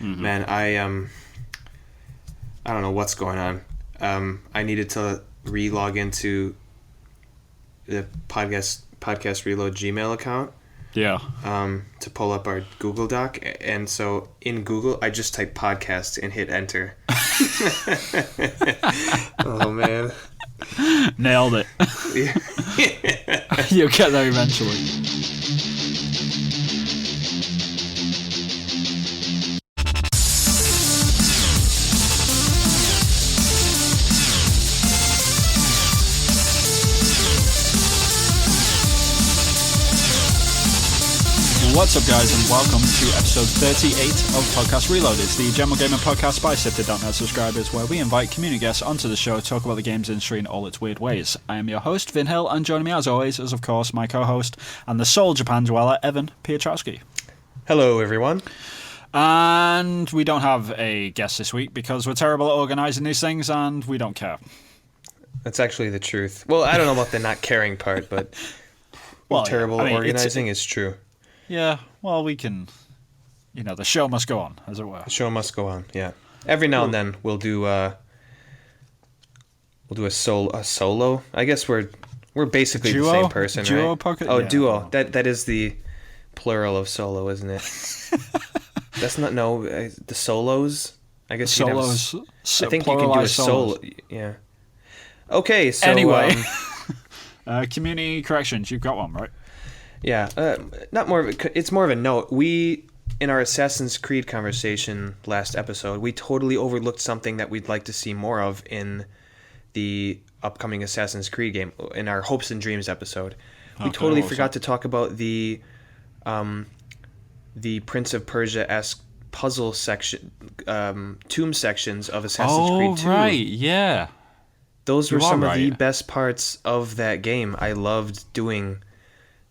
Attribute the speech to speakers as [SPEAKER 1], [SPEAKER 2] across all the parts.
[SPEAKER 1] Man, I don't know what's going on. I needed to re-log into the podcast reload Gmail account.
[SPEAKER 2] Yeah.
[SPEAKER 1] To pull up our Google Doc, and so in Google I just type podcast and hit enter. Oh man.
[SPEAKER 2] Nailed it. You'll get there eventually. What's up, guys, and welcome to episode 38 of Podcast Reloaded, the general gaming podcast by SIFTD subscribers, where we invite community guests onto the show to talk about the games industry in all its weird ways. I am your host, Vin Hill, and joining me as always is, of course, my co-host and the sole Japan dweller, Evan Piotrowski.
[SPEAKER 1] Hello, everyone.
[SPEAKER 2] And we don't have a guest this week because we're terrible at organising these things and we don't care.
[SPEAKER 1] That's actually the truth. Well, I don't know about the not caring part, but terrible organizing is true.
[SPEAKER 2] Yeah, well, we can, the show must go on, as it were.
[SPEAKER 1] The show must go on, yeah. Every now and then we'll do a solo. I guess we're basically
[SPEAKER 2] duo?
[SPEAKER 1] The same person,
[SPEAKER 2] duo
[SPEAKER 1] right?
[SPEAKER 2] Pocket?
[SPEAKER 1] Oh,
[SPEAKER 2] yeah.
[SPEAKER 1] duo. That is the plural of solo, isn't it? That's not the solos. I guess
[SPEAKER 2] solos.
[SPEAKER 1] I think you can do a solo. Yeah. Okay, so
[SPEAKER 2] anyway, community corrections. You've got one, right?
[SPEAKER 1] Yeah, not more of a, it's more of a note. We, in our Assassin's Creed conversation last episode, we totally overlooked something that we'd like to see more of in the upcoming Assassin's Creed game, in our Hopes and Dreams episode. We totally forgot to talk about the Prince of Persia-esque puzzle section, tomb sections of Assassin's Creed 2.
[SPEAKER 2] Oh, right, yeah.
[SPEAKER 1] Those were some of the best parts of that game. I loved doing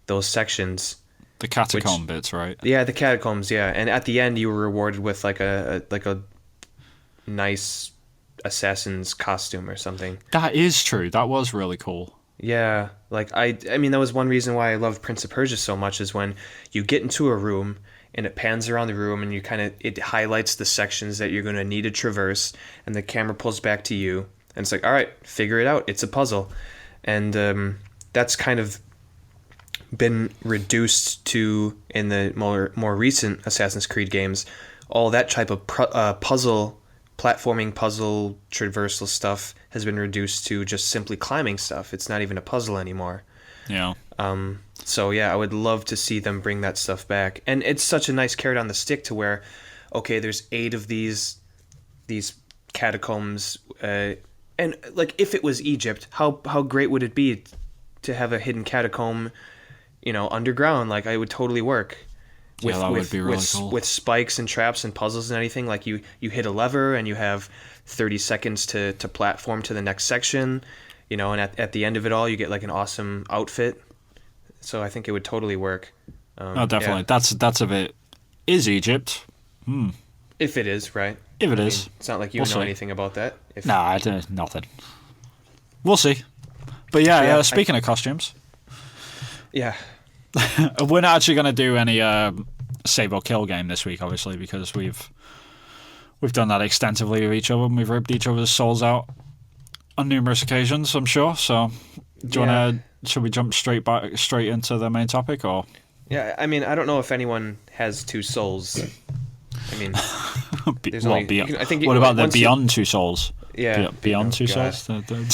[SPEAKER 1] those sections,
[SPEAKER 2] the catacomb bits, right?
[SPEAKER 1] Yeah, the catacombs. Yeah, and at the end, you were rewarded with like a nice assassin's costume or something.
[SPEAKER 2] That is true. That was really cool.
[SPEAKER 1] Yeah, like I mean, that was one reason why I loved Prince of Persia so much, is when you get into a room and it pans around the room and it highlights the sections that you're going to need to traverse, and the camera pulls back to you, and it's like, all right, figure it out. It's a puzzle, and that's kind of been reduced to, in the more recent Assassin's Creed games, all that type of platforming puzzle traversal stuff has been reduced to just simply climbing stuff. It's not even a puzzle anymore.
[SPEAKER 2] Yeah.
[SPEAKER 1] So yeah, I would love to see them bring that stuff back. And it's such a nice carrot on the stick to where, okay, there's 8 of these catacombs, and like if it was Egypt, how great would it be to have a hidden catacomb, underground? Like, it would totally work.
[SPEAKER 2] Would be really cool.
[SPEAKER 1] With spikes and traps and puzzles and anything. Like, you hit a lever and you have 30 seconds to platform to the next section, and at the end of it all, you get like an awesome outfit. So I think it would totally work.
[SPEAKER 2] Definitely. Yeah. That's a bit. Is Egypt?
[SPEAKER 1] If it is, right?
[SPEAKER 2] If it is.
[SPEAKER 1] It's not like you know anything about that.
[SPEAKER 2] Nah, I don't. Nothing. We'll see. But yeah, speaking of costumes.
[SPEAKER 1] Yeah.
[SPEAKER 2] We're not actually going to do any save or kill game this week, obviously, because we've done that extensively with each other, and we've ripped each other's souls out on numerous occasions, I'm sure. So, should we jump straight into the main topic, or?
[SPEAKER 1] Yeah, I mean, I don't know if anyone has 2 souls. I mean, there's
[SPEAKER 2] what about the Beyond 2 Souls?
[SPEAKER 1] Yeah,
[SPEAKER 2] Beyond 2 Souls.
[SPEAKER 1] I played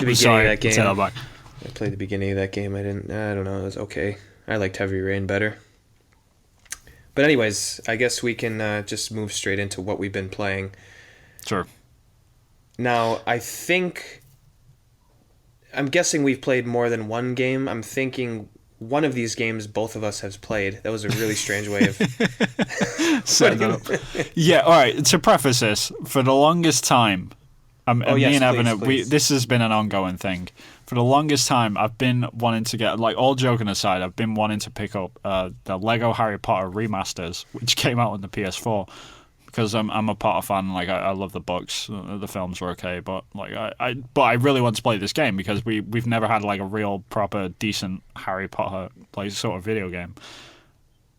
[SPEAKER 1] the beginning of that game. I played the beginning of that game. I don't know. It was okay. I liked Heavy Rain better. But anyways, I guess we can just move straight into what we've been playing.
[SPEAKER 2] Sure.
[SPEAKER 1] Now, I'm guessing we've played more than one game. I'm thinking one of these games both of us have played. That was a really strange way of setting it up.
[SPEAKER 2] Yeah, all right. To preface this, for the longest time, me and Evan,
[SPEAKER 1] please.
[SPEAKER 2] This has been an ongoing thing. For the longest time, I've been wanting to get, like, all joking aside, I've been wanting to pick up the Lego Harry Potter remasters, which came out on the PS4, because I'm a Potter fan. Like, I love the books. The films were okay, but like I really want to play this game because we've never had like a real proper decent Harry Potter like sort of video game.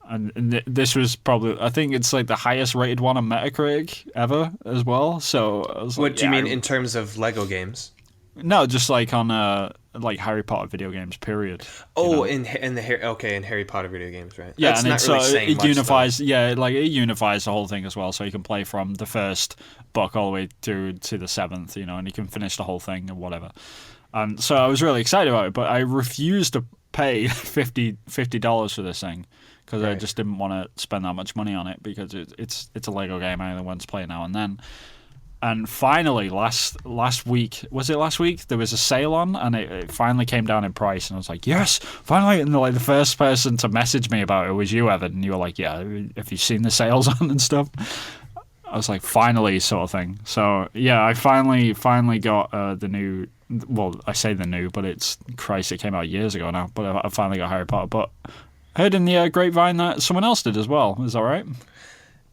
[SPEAKER 2] and this was probably, I think it's like the highest rated one on Metacritic ever as well. So I was like,
[SPEAKER 1] What do you mean in terms of Lego games?
[SPEAKER 2] no, just like on like Harry Potter video games. Period.
[SPEAKER 1] Oh, in the in Harry Potter video games, right?
[SPEAKER 2] Yeah,
[SPEAKER 1] That's
[SPEAKER 2] and
[SPEAKER 1] not really saying
[SPEAKER 2] it
[SPEAKER 1] much,
[SPEAKER 2] unifies.
[SPEAKER 1] though.
[SPEAKER 2] Yeah, like it unifies the whole thing as well. So you can play from the first book all the way through to the seventh, and you can finish the whole thing or whatever. And so I was really excited about it, but I refused to pay $50 for this thing because I
[SPEAKER 1] Right.
[SPEAKER 2] just didn't want to spend that much money on it because it's a Lego game I only want to play now and then. And finally, last week, was it last week? There was a sale on, and it finally came down in price. And I was like, yes, finally! And like the first person to message me about it was you, Evan. And you were like, yeah, have you seen the sales on and stuff? I was like, finally, sort of thing. So yeah, I finally got the new. Well, I say the new, but it's Christ, it came out years ago now. But I finally got Harry Potter. But I heard in the grapevine that someone else did as well. Is that right?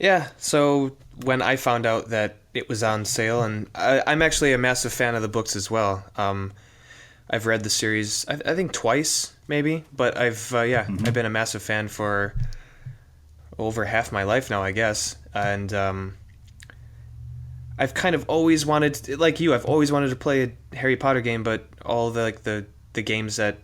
[SPEAKER 1] Yeah. So when I found out that it was on sale, and I'm actually a massive fan of the books as well. I've read the series, I think twice maybe, but I've been a massive fan for over half my life now, I guess, and I've kind of always wanted, like you, I've always wanted to play a Harry Potter game, but all the games that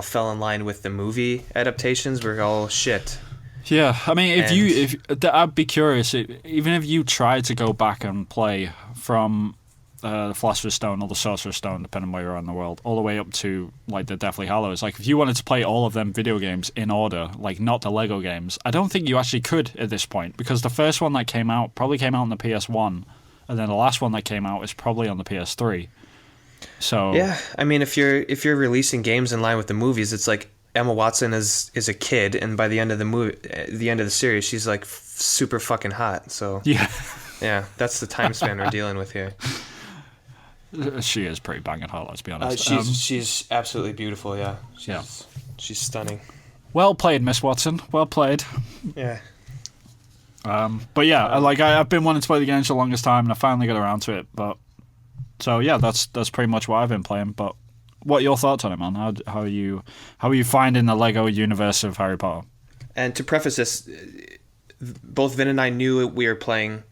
[SPEAKER 1] fell in line with the movie adaptations were all shit.
[SPEAKER 2] Yeah, I mean,
[SPEAKER 1] And-
[SPEAKER 2] I'd be curious, even if you tried to go back and play from the Philosopher's Stone or the Sorcerer's Stone, depending where you're in the world, all the way up to like the Deathly Hallows. Like, if you wanted to play all of them video games in order, like not the Lego games, I don't think you actually could at this point because the first one that came out probably came out on the PS1, and then the last one that came out is probably on the PS3. So
[SPEAKER 1] Yeah, I mean, if you're releasing games in line with the movies, it's like Emma Watson is a kid, and by the end of the series, she's like super fucking hot. So
[SPEAKER 2] yeah,
[SPEAKER 1] yeah, that's the time span we're dealing with here.
[SPEAKER 2] she is pretty banging hot. Let's be honest.
[SPEAKER 1] She's absolutely beautiful. Yeah, she's stunning.
[SPEAKER 2] Well played, Miss Watson. Well played.
[SPEAKER 1] Yeah.
[SPEAKER 2] But yeah, I've been wanting to play the game for the longest time, and I finally got around to it. But so yeah, that's pretty much what I've been playing. But what are your thoughts on it, man? How are you finding the Lego universe of Harry Potter?
[SPEAKER 1] And to preface this, both Vin and I knew we had played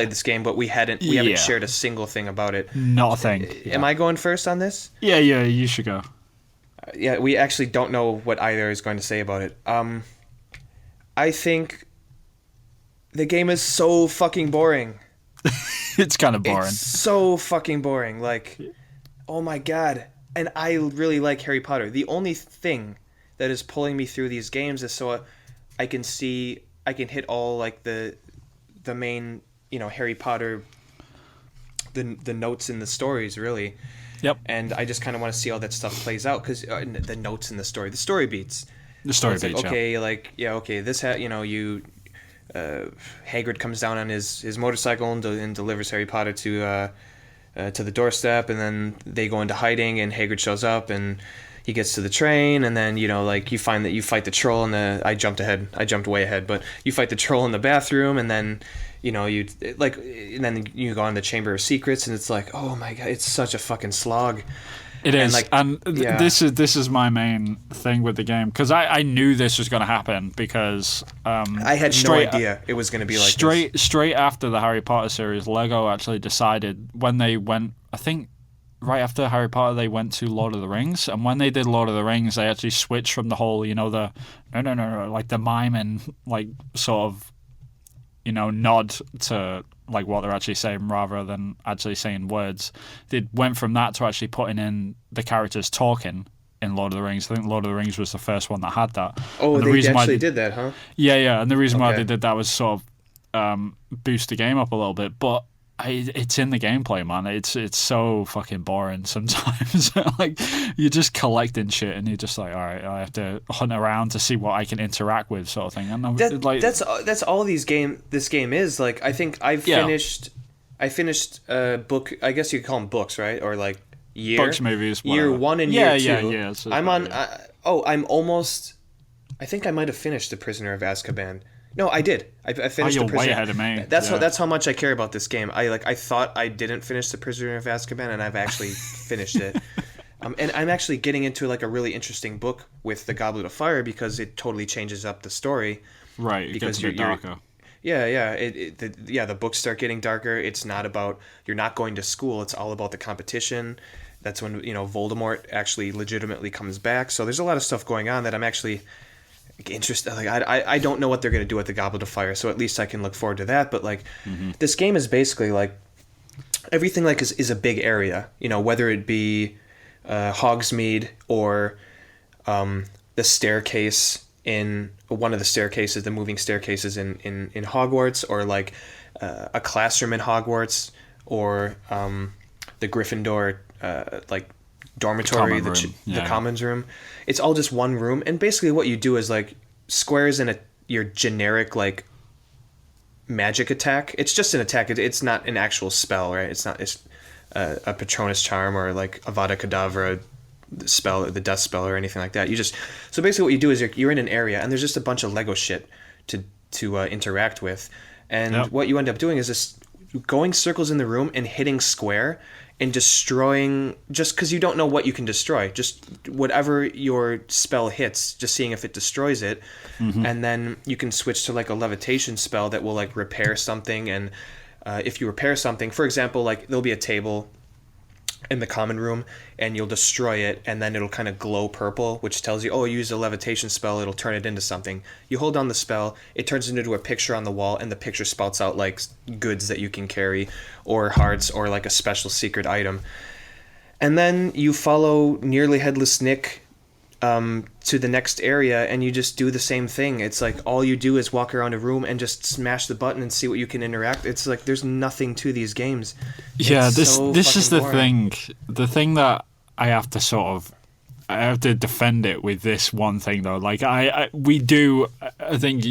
[SPEAKER 1] this game, but we haven't shared a single thing about it.
[SPEAKER 2] Not a thing.
[SPEAKER 1] Am I going first on this?
[SPEAKER 2] Yeah, you should go.
[SPEAKER 1] Yeah, we actually don't know what either is going to say about it. I think the game is so fucking boring.
[SPEAKER 2] It's kind of boring.
[SPEAKER 1] It's so fucking boring. Like, oh my god. And I really like Harry Potter. The only thing that is pulling me through these games is so I can hit all like the main, Harry Potter, the notes in the stories, really.
[SPEAKER 2] Yep.
[SPEAKER 1] And I just kind of want to see how that stuff plays out because the notes in the story beats.
[SPEAKER 2] The story
[SPEAKER 1] It's like,
[SPEAKER 2] beats,
[SPEAKER 1] okay, this Hagrid comes down on his motorcycle and delivers Harry Potter to the doorstep, and then they go into hiding, and Hagrid shows up, and he gets to the train, and then you find that you fight the troll in the. I jumped way ahead, but you fight the troll in the bathroom, and then and then you go on the Chamber of Secrets, and it's like, oh my god, it's such a fucking slog.
[SPEAKER 2] It is,
[SPEAKER 1] and
[SPEAKER 2] this is my main thing with the game because I knew this was going to happen because
[SPEAKER 1] I had no idea it was going to be like this.
[SPEAKER 2] Straight after the Harry Potter series, Lego actually decided when they went, I think right after Harry Potter they went to Lord of the Rings, and when they did Lord of the Rings, they actually switched from the whole the no like the mime and like sort of nod to like what they're actually saying rather than actually saying words. They went from that to actually putting in the characters talking in Lord of the Rings. I think Lord of the Rings was the first one that had that.
[SPEAKER 1] Oh, they actually did that, huh?
[SPEAKER 2] Yeah, and the reason why they did that was sort of boost the game up a little bit, but it's in the gameplay, man. It's so fucking boring sometimes. Like, you're just collecting shit and you're just like, all right, I have to hunt around to see what I can interact with, sort of thing. And
[SPEAKER 1] that's all this game is. Like, I think I finished a book. I guess you could call them books, right? Or like
[SPEAKER 2] books, movies,
[SPEAKER 1] year 1 and year 2.
[SPEAKER 2] Yeah. So
[SPEAKER 1] I'm on. I'm almost. I think I might have finished The Prisoner of Azkaban. No, I did. I finished
[SPEAKER 2] you're
[SPEAKER 1] The Prisoner.
[SPEAKER 2] way ahead of me.
[SPEAKER 1] That's how much I care about this game. I thought I didn't finish The Prisoner of Azkaban, and I've actually finished it. And I'm actually getting into like a really interesting book with the Goblet of Fire because it totally changes up the story.
[SPEAKER 2] Right, it gets
[SPEAKER 1] Because
[SPEAKER 2] a bit darker.
[SPEAKER 1] yeah, yeah, the books start getting darker. It's not about you're not going to school. It's all about the competition. That's when Voldemort actually legitimately comes back. So there's a lot of stuff going on that I'm actually interested. Like I don't know what they're gonna do with the Goblet of Fire. So at least I can look forward to that. But like this game is basically like everything like is a big area. Whether it be Hogsmeade or the staircase in one of the staircases, the moving staircases in Hogwarts, or like a classroom in Hogwarts, or the Gryffindor like dormitory, the commons room. It's all just one room, and basically what you do is like squares in your generic like magic attack. It's just an attack. It's not an actual spell, right? It's not. It's a Patronus charm or like Avada Kedavra spell, the death spell, or anything like that. So basically what you do is you're in an area and there's just a bunch of Lego shit to interact with, and what you end up doing is just going circles in the room and hitting square and destroying, just because you don't know what you can destroy, just whatever your spell hits, just seeing if it destroys it. And then you can switch to like a levitation spell that will like repair something. And if you repair something, for example, like there'll be a table in the common room and you'll destroy it, and then it'll kind of glow purple, which tells you, oh, use a levitation spell, it'll turn it into something. You hold down the spell, it turns into a picture on the wall, and the picture spouts out like goods that you can carry, or hearts, or like a special secret item. And then you follow Nearly Headless Nick to the next area, and you just do the same thing. It's like all you do is walk around a room and just smash the button and see what you can interact. It's like there's nothing to these games.
[SPEAKER 2] Yeah, this is the thing. The thing that I have to defend it with this one thing though. Like I think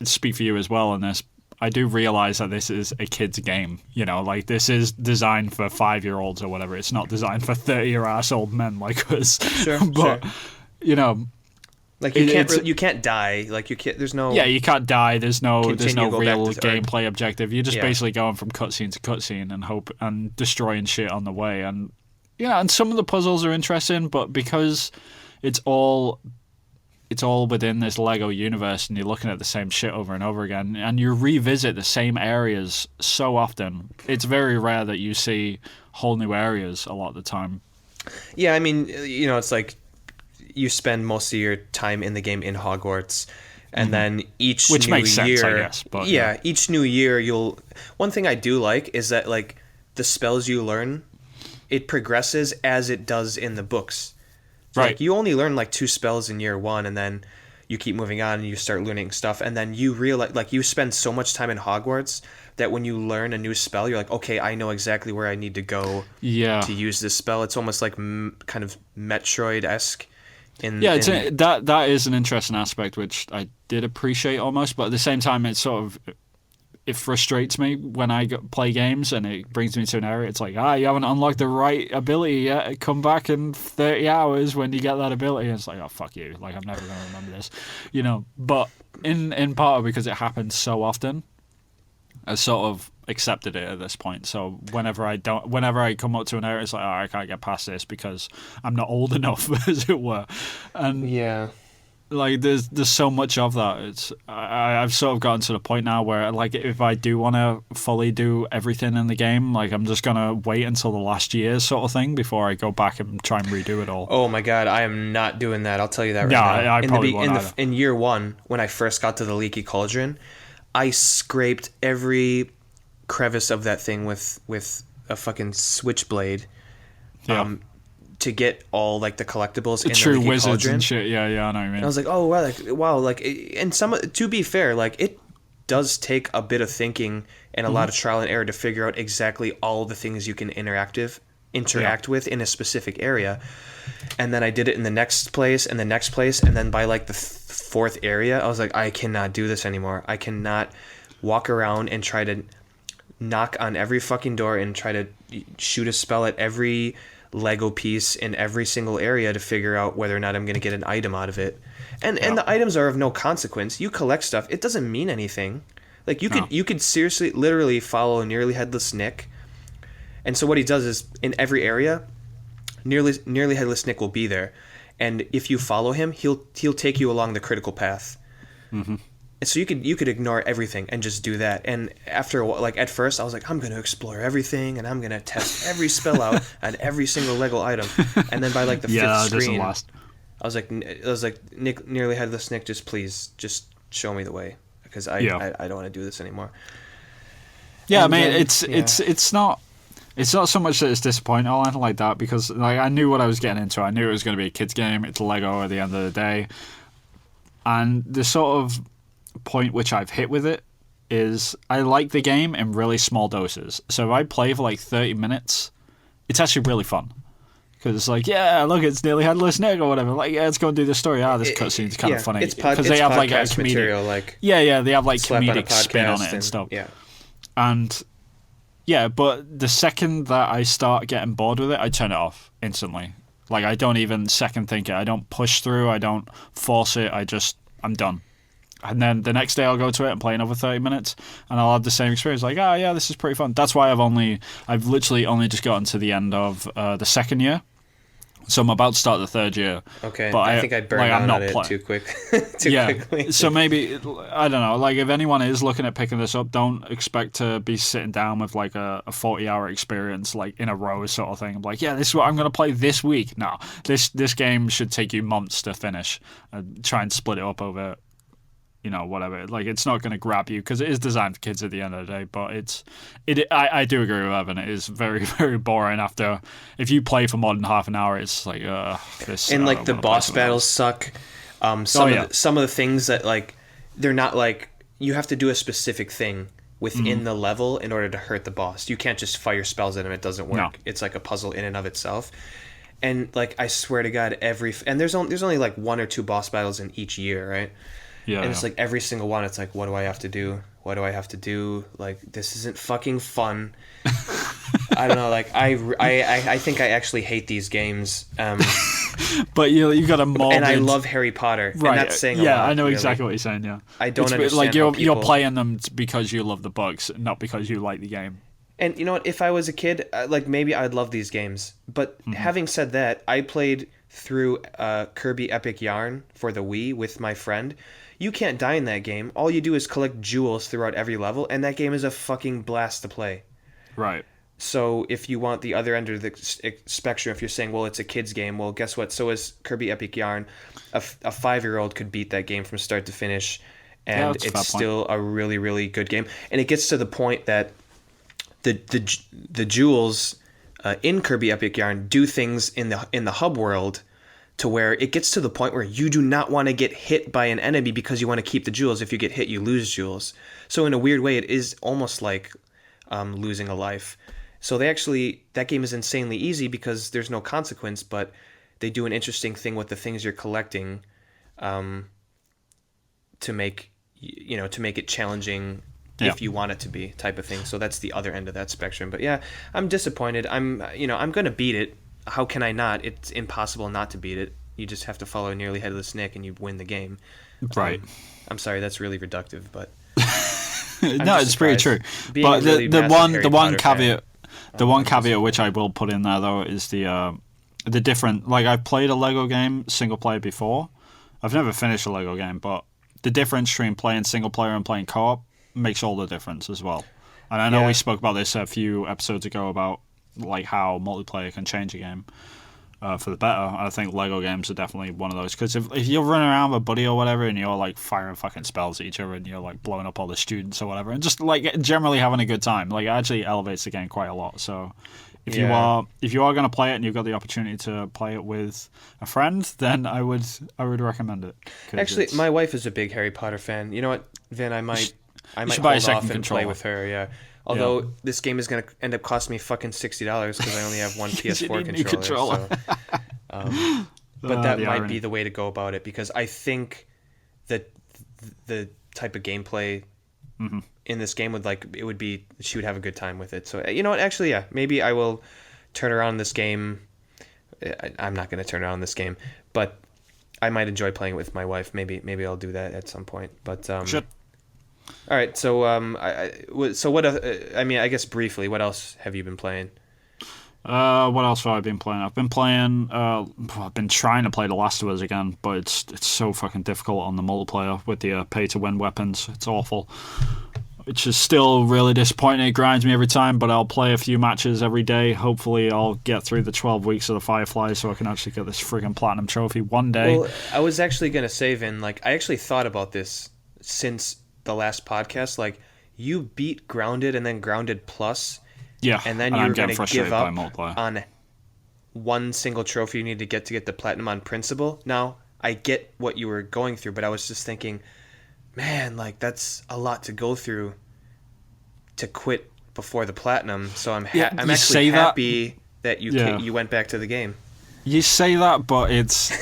[SPEAKER 2] speak for you as well on this. I do realize that this is a kid's game. Like this is designed for 5-year-olds or whatever. It's not designed for 30-year-old men like us.
[SPEAKER 1] Sure,
[SPEAKER 2] but
[SPEAKER 1] sure. Like you can't die. Like you can't. There's no.
[SPEAKER 2] Yeah, you can't die. There's no real gameplay objective. You're just basically going from cutscene to cutscene and destroying shit on the way. And and some of the puzzles are interesting, but because it's all within this Lego universe, and you're looking at the same shit over and over again, and you revisit the same areas so often. It's very rare that you see whole new areas a lot of the time.
[SPEAKER 1] Yeah, I mean, it's like you spend most of your time in the game in Hogwarts, and then each
[SPEAKER 2] Which
[SPEAKER 1] new
[SPEAKER 2] makes
[SPEAKER 1] year,
[SPEAKER 2] sense, I guess. But
[SPEAKER 1] each new year one thing I do like is that like the spells you learn, it progresses as it does in the books. So,
[SPEAKER 2] right.
[SPEAKER 1] Like you only learn like 2 spells in year 1, and then you keep moving on and you start learning stuff, and then you realize like you spend so much time in Hogwarts that when you learn a new spell, you're like, okay, I know exactly where I need to go to use this spell. It's almost like kind of Metroid-esque.
[SPEAKER 2] That is an interesting aspect which I did appreciate almost, but at the same time it frustrates me when I play games and it brings me to an area. It's like, you haven't unlocked the right ability yet. Come back in 30 hours when you get that ability. And it's like, oh, fuck you. Like, I'm never going to remember this. But in part because it happens so often, I sort of accepted it at this point. So whenever I come up to an area, it's like, I can't get past this because I'm not old enough, as it were. And like there's so much of that. I've sort of gotten to the point now where like if I do want to fully do everything in the game, like I'm just gonna wait until the last year sort of thing before I go back and try and redo it all.
[SPEAKER 1] Oh my god, I am not doing that. I'll tell you that right now.
[SPEAKER 2] I probably won't
[SPEAKER 1] in year 1, when I first got to the Leaky Cauldron, I scraped every crevice of that thing with a fucking switchblade.
[SPEAKER 2] Yeah.
[SPEAKER 1] To get all like the collectibles in
[SPEAKER 2] true
[SPEAKER 1] the Leaky
[SPEAKER 2] wizards
[SPEAKER 1] Cauldron.
[SPEAKER 2] And shit. Yeah, I know what you mean.
[SPEAKER 1] And I was like, oh wow, and to be fair, like it does take a bit of thinking and a lot of trial and error to figure out exactly all the things you can interact with in a specific area. And then I did it in the next place and the next place, and then by like the 4th area, I was like, I cannot do this anymore. I cannot walk around and try to knock on every fucking door and try to shoot a spell at every Lego piece in every single area to figure out whether or not I'm going to get an item out of it. And the items are of no consequence. You collect stuff. It doesn't mean anything. Like you could seriously literally follow Nearly Headless Nick. And so what he does is in every area, nearly headless Nick will be there, and if you follow him, he'll take you along the critical path.
[SPEAKER 2] Mm-hmm.
[SPEAKER 1] And so you could ignore everything and just do that. And after a while, like at first, I was like, I'm gonna explore everything, and I'm gonna test every spell out on every single Lego item. And then by like the fifth screen, I was like, Nick, nearly headless Nick, just show me the way, because I don't want to do this anymore.
[SPEAKER 2] Yeah,
[SPEAKER 1] And
[SPEAKER 2] I mean,
[SPEAKER 1] then,
[SPEAKER 2] it's not so much that it's disappointing or anything like that, because like I knew what I was getting into. I knew it was going to be a kids game. It's Lego at the end of the day, and the sort of point which I've hit with it is I like the game in really small doses. So if I play for like 30 minutes, it's actually really fun. Because it's like, yeah, look, it's nearly headless Nick or whatever. Like, yeah, let's go and do this story. This cutscene's kind of funny. Because they have like a comedic
[SPEAKER 1] material, like
[SPEAKER 2] they have like comedic spin on it and stuff.
[SPEAKER 1] Yeah.
[SPEAKER 2] And yeah, but the second that I start getting bored with it, I turn it off instantly. Like, I don't even second think it. I don't push through. I don't force it. I'm done. And then the next day I'll go to it and play another 30 minutes, and I'll have the same experience. Like, oh yeah, this is pretty fun. That's why I've literally only just gotten to the end of the second year. So I'm about to start the third year.
[SPEAKER 1] Okay,
[SPEAKER 2] but
[SPEAKER 1] I think I burned out on it too quick. Quickly.
[SPEAKER 2] So maybe, I don't know, like if anyone is looking at picking this up, don't expect to be sitting down with like a 40-hour experience like in a row sort of thing. I'm like, yeah, this is what I'm going to play this week. No, this game should take you months to finish. Try and split it up over, whatever. Like, it's not going to grab you because it is designed for kids at the end of the day. But I do agree with Evan. It is very, very boring after. If you play for more than half an hour, it's like this.
[SPEAKER 1] And like the boss battles suck. Some of the things that like they're not like you have to do a specific thing within the level in order to hurt the boss. You can't just fire spells at him. It doesn't work. No. It's like a puzzle in and of itself. And like I swear to God, and there's only like one or two boss battles in each year, right?
[SPEAKER 2] Yeah,
[SPEAKER 1] and it's like every single one, it's like, what do I have to do? What do I have to do? Like, this isn't fucking fun. I don't know. Like, I think I actually hate these games.
[SPEAKER 2] But you got a mold.
[SPEAKER 1] And I love Harry Potter.
[SPEAKER 2] Right.
[SPEAKER 1] And that's saying a lot,
[SPEAKER 2] I know
[SPEAKER 1] really.
[SPEAKER 2] Exactly what you're saying. Yeah.
[SPEAKER 1] I don't understand.
[SPEAKER 2] Like you're playing them because you love the books, not because you like the game.
[SPEAKER 1] And you know what? If I was a kid, like maybe I'd love these games. But having said that, I played through Kirby Epic Yarn for the Wii with my friend. You can't die in that game. All you do is collect jewels throughout every level, and that game is a fucking blast to play.
[SPEAKER 2] Right.
[SPEAKER 1] So if you want the other end of the spectrum, if you're saying, well, it's a kid's game, well, guess what? So is Kirby Epic Yarn. A 5-year-old could beat that game from start to finish, and it's still a really, really good game. And it gets to the point that the jewels in Kirby Epic Yarn do things in the hub world to where it gets to the point where you do not want to get hit by an enemy because you want to keep the jewels. If you get hit, you lose jewels. So in a weird way, it is almost like losing a life. So that game is insanely easy because there's no consequence, but they do an interesting thing with the things you're collecting to make it challenging if you want it to be, type of thing. So that's the other end of that spectrum. But yeah, I'm disappointed. I'm going to beat it. How can I not? It's impossible not to beat it. You just have to follow Nearly Headless Nick and you win the game.
[SPEAKER 2] Right.
[SPEAKER 1] I'm sorry, that's really reductive, but
[SPEAKER 2] no, it's pretty true. But the one caveat which I will put in there though is the different. Like, I've played a Lego game single player before. I've never finished a Lego game, but the difference between playing single player and playing co-op makes all the difference as well. And I know we spoke about this a few episodes ago about like how multiplayer can change a game for the better. I think Lego games are definitely one of those, because if you're running around with a buddy or whatever and you're like firing fucking spells at each other and you're like blowing up all the students or whatever and just like generally having a good time, like it actually elevates the game quite a lot. So if you are going to play it and you've got the opportunity to play it with a friend, then I would recommend it.
[SPEAKER 1] Actually, my wife is a big Harry Potter fan. You know what, Vin? I might hold off and play with her. Yeah. Although this game is going to end up costing me fucking $60 because I only have one PS4 controller. So, but that might be the way to go about it, because I think that the type of gameplay in this game she would have a good time with it. So you know what? Actually, yeah, maybe I will turn around this game. I'm not going to turn around this game, but I might enjoy playing it with my wife. Maybe I'll do that at some point. But
[SPEAKER 2] Shit.
[SPEAKER 1] All right, so I guess briefly, what else have you been playing?
[SPEAKER 2] What else have I been playing? I've been playing. I've been trying to play The Last of Us again, but it's so fucking difficult on the multiplayer with the pay to win weapons. It's awful. Which is still really disappointing. It grinds me every time, but I'll play a few matches every day. Hopefully, I'll get through the 12 weeks of the Firefly so I can actually get this friggin' platinum trophy one day.
[SPEAKER 1] Well, I was actually gonna say, Vin, like I actually thought about this since the last podcast. Like you beat Grounded and then Grounded Plus,
[SPEAKER 2] Yeah,
[SPEAKER 1] and then
[SPEAKER 2] and
[SPEAKER 1] you
[SPEAKER 2] I'm
[SPEAKER 1] were
[SPEAKER 2] getting
[SPEAKER 1] gonna
[SPEAKER 2] frustrated
[SPEAKER 1] give
[SPEAKER 2] by
[SPEAKER 1] up
[SPEAKER 2] multiplayer.
[SPEAKER 1] on one single trophy you need to get the platinum on principle. Now I get what you were going through, but I was just thinking, man, like that's a lot to go through to quit before the platinum. So
[SPEAKER 2] Yeah,
[SPEAKER 1] I'm
[SPEAKER 2] you say
[SPEAKER 1] actually
[SPEAKER 2] that.
[SPEAKER 1] happy that
[SPEAKER 2] Yeah.
[SPEAKER 1] you went back to the game.
[SPEAKER 2] You say that, but it's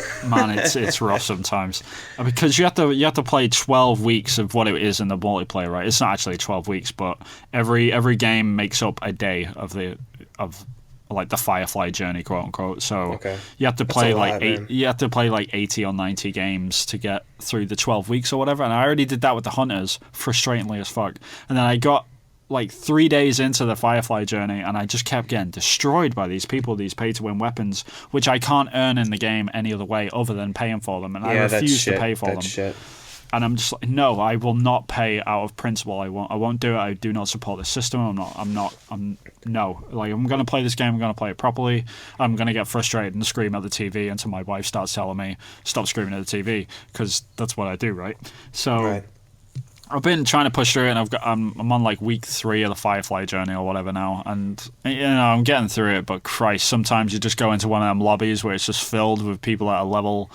[SPEAKER 2] rough sometimes because you have to play 12 weeks of what it is in the multiplayer, right? It's not actually 12 weeks, but every game makes up a day of like the Firefly journey, quote unquote. So
[SPEAKER 1] Okay.
[SPEAKER 2] you have to
[SPEAKER 1] That's
[SPEAKER 2] play
[SPEAKER 1] a
[SPEAKER 2] like
[SPEAKER 1] lot,
[SPEAKER 2] eight.
[SPEAKER 1] man.
[SPEAKER 2] You have to play like 80 or 90 games to get through the 12 weeks or whatever. And I already did that with the Hunters, frustratingly as fuck. And then I got like 3 days into the Firefly journey, and I just kept getting destroyed by these people, these pay-to-win weapons, which I can't earn in the game any other way other than paying for them, and I
[SPEAKER 1] Yeah, that's
[SPEAKER 2] refuse to
[SPEAKER 1] shit.
[SPEAKER 2] pay for
[SPEAKER 1] That's
[SPEAKER 2] them.
[SPEAKER 1] shit.
[SPEAKER 2] And I'm just like, no, I will not pay out of principle. I won't do it. I do not support the system. No. Like, I'm going to play this game. I'm going to play it properly. I'm going to get frustrated and scream at the TV until my wife starts telling me, stop screaming at the TV, because that's what I do, right? So
[SPEAKER 1] Right.
[SPEAKER 2] I've been trying to push through it, and I'm on like week 3 of the Firefly journey or whatever now, and I'm getting through it. But Christ, sometimes you just go into one of them lobbies where it's just filled with people at a level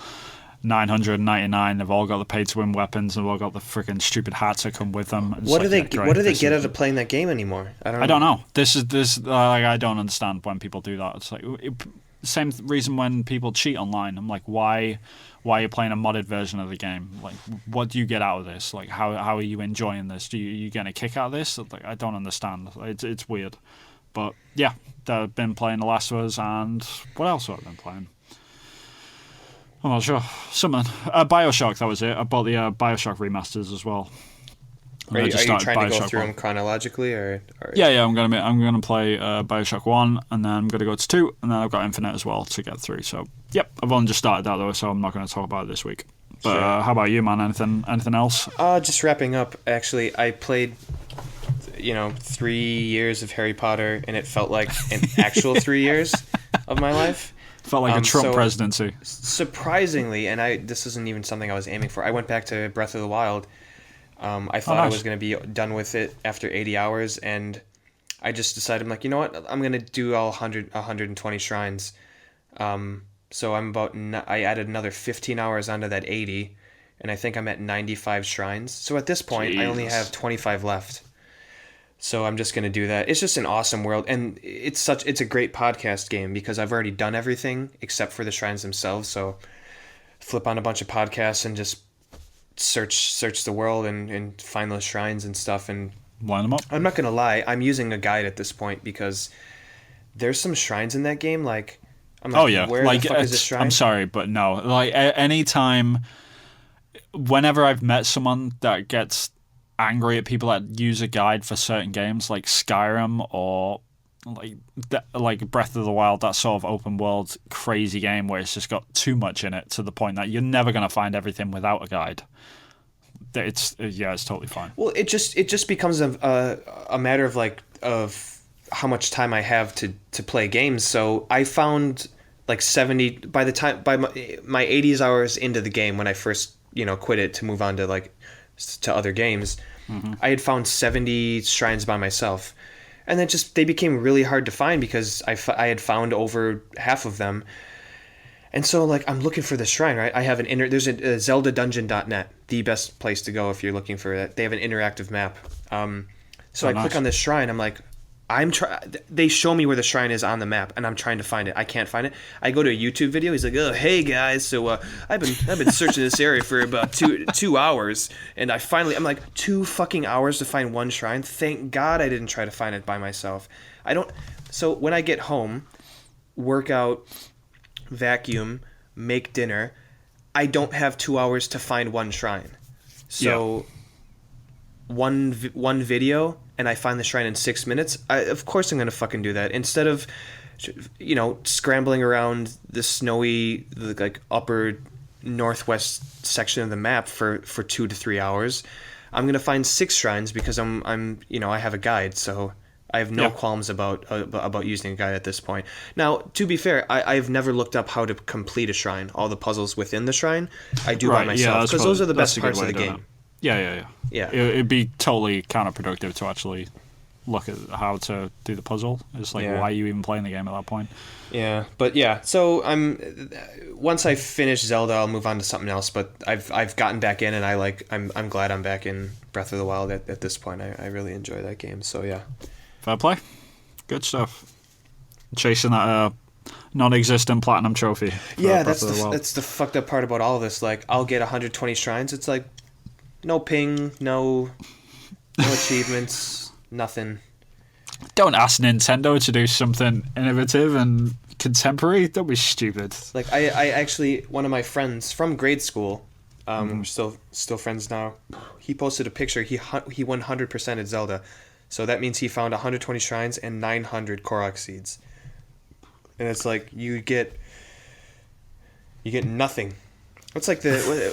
[SPEAKER 2] 999. They've all got the pay-to-win weapons, and they've all got the freaking stupid hats that come with them.
[SPEAKER 1] What do they What do they get out of playing that game anymore?
[SPEAKER 2] I don't know. This like I don't understand when people do that. It's like same reason when people cheat online. I'm like, why are you playing a modded version of the game? Like, what do you get out of this? Like, how are you enjoying this? Do you getting a kick out of this? Like, I don't understand. It's weird. But yeah, I've been playing The Last of Us, and what else have I been playing? I'm not sure. Something. Bioshock, that was it. I bought the Bioshock remasters as well.
[SPEAKER 1] Are you trying to go through them chronologically, or?
[SPEAKER 2] Yeah. I'm gonna play Bioshock 1, and then I'm gonna go to 2, and then I've got Infinite as well to get through. So yep, I've only just started that though, so I'm not gonna talk about it this week. But
[SPEAKER 1] Sure.
[SPEAKER 2] how about you, man? Anything else?
[SPEAKER 1] Just wrapping up. Actually, I played, 3 years of Harry Potter, and it felt like an actual 3 years of my life.
[SPEAKER 2] Felt like a Trump
[SPEAKER 1] so-
[SPEAKER 2] presidency.
[SPEAKER 1] Surprisingly, and this isn't even something I was aiming for. I went back to Breath of the Wild. I thought I
[SPEAKER 2] nice.
[SPEAKER 1] was going to be done with it after 80 hours, and I just decided, I'm like, you know what? I'm going to do all 120 shrines. So I added another 15 hours onto that 80, and I think I'm at 95 shrines. So at this point, I only
[SPEAKER 2] Jesus.
[SPEAKER 1] have 25 left. So I'm just going to do that. It's just an awesome world, and it's a great podcast game because I've already done everything except for the shrines themselves. So flip on a bunch of podcasts and just search the world and find those shrines and stuff. And
[SPEAKER 2] Line them up.
[SPEAKER 1] I'm not going to lie, I'm using a guide at this point because there's some shrines in that game, like, I'm like,
[SPEAKER 2] Oh yeah,
[SPEAKER 1] where
[SPEAKER 2] like
[SPEAKER 1] the fuck is this shrine?
[SPEAKER 2] I'm sorry, but no. Like anytime, whenever I've met someone that gets angry at people that use a guide for certain games, like Skyrim or like Breath of the Wild, that sort of open world crazy game where it's just got too much in it to the point that you're never gonna find everything without a guide. It's totally fine.
[SPEAKER 1] Well, it just becomes a matter of how much time I have to play games. So I found like 70 by my 80s hours into the game when I first quit it to move on to other games. I had found 70 shrines by myself, and then they became really hard to find because I had found over half of them. And so, like, I'm looking for the shrine, right? I have there's a ZeldaDungeon.net, the best place to go if you're looking for that. They have an interactive map. So I
[SPEAKER 2] nice.
[SPEAKER 1] click on this shrine. I'm like, they show me where the shrine is on the map, and I'm trying to find it. I can't find it. I go to a YouTube video. He's like, "Oh, hey guys, so I've been searching this area for about two hours, and I'm like, 2 fucking hours to find one shrine. Thank God I didn't try to find it by myself. So when I get home, work out, vacuum, make dinner, I don't have 2 hours to find one shrine. So one video and I find the shrine in 6 minutes, of course I'm gonna fucking do that instead of, scrambling around the snowy, like upper northwest section of the map for 2 to 3 hours. I'm gonna find 6 shrines because I have a guide, so I have no qualms about using a guide at this point. Now, to be fair, I've never looked up how to complete a shrine. All the puzzles within the shrine, I do by myself because those are the best parts of the game.
[SPEAKER 2] Yeah. It'd be totally counterproductive to actually look at how to do the puzzle. It's like, why are you even playing the game at that point?
[SPEAKER 1] Yeah, but yeah. So once I finish Zelda, I'll move on to something else. But I've gotten back in, and I'm glad I'm back in Breath of the Wild at this point. I really enjoy that game. So yeah.
[SPEAKER 2] Fair play. Good stuff. Chasing that non-existent platinum trophy.
[SPEAKER 1] Yeah, that's the fucked up part about all of this. Like, I'll get 120 shrines. It's like, no ping, no achievements, nothing.
[SPEAKER 2] Don't ask Nintendo to do something innovative and contemporary. Don't be stupid.
[SPEAKER 1] Like, I actually, one of my friends from grade school, we're still friends now, he posted a picture. He 100%ed Zelda. So that means he found 120 shrines and 900 Korok seeds. And it's like, you get nothing. What's like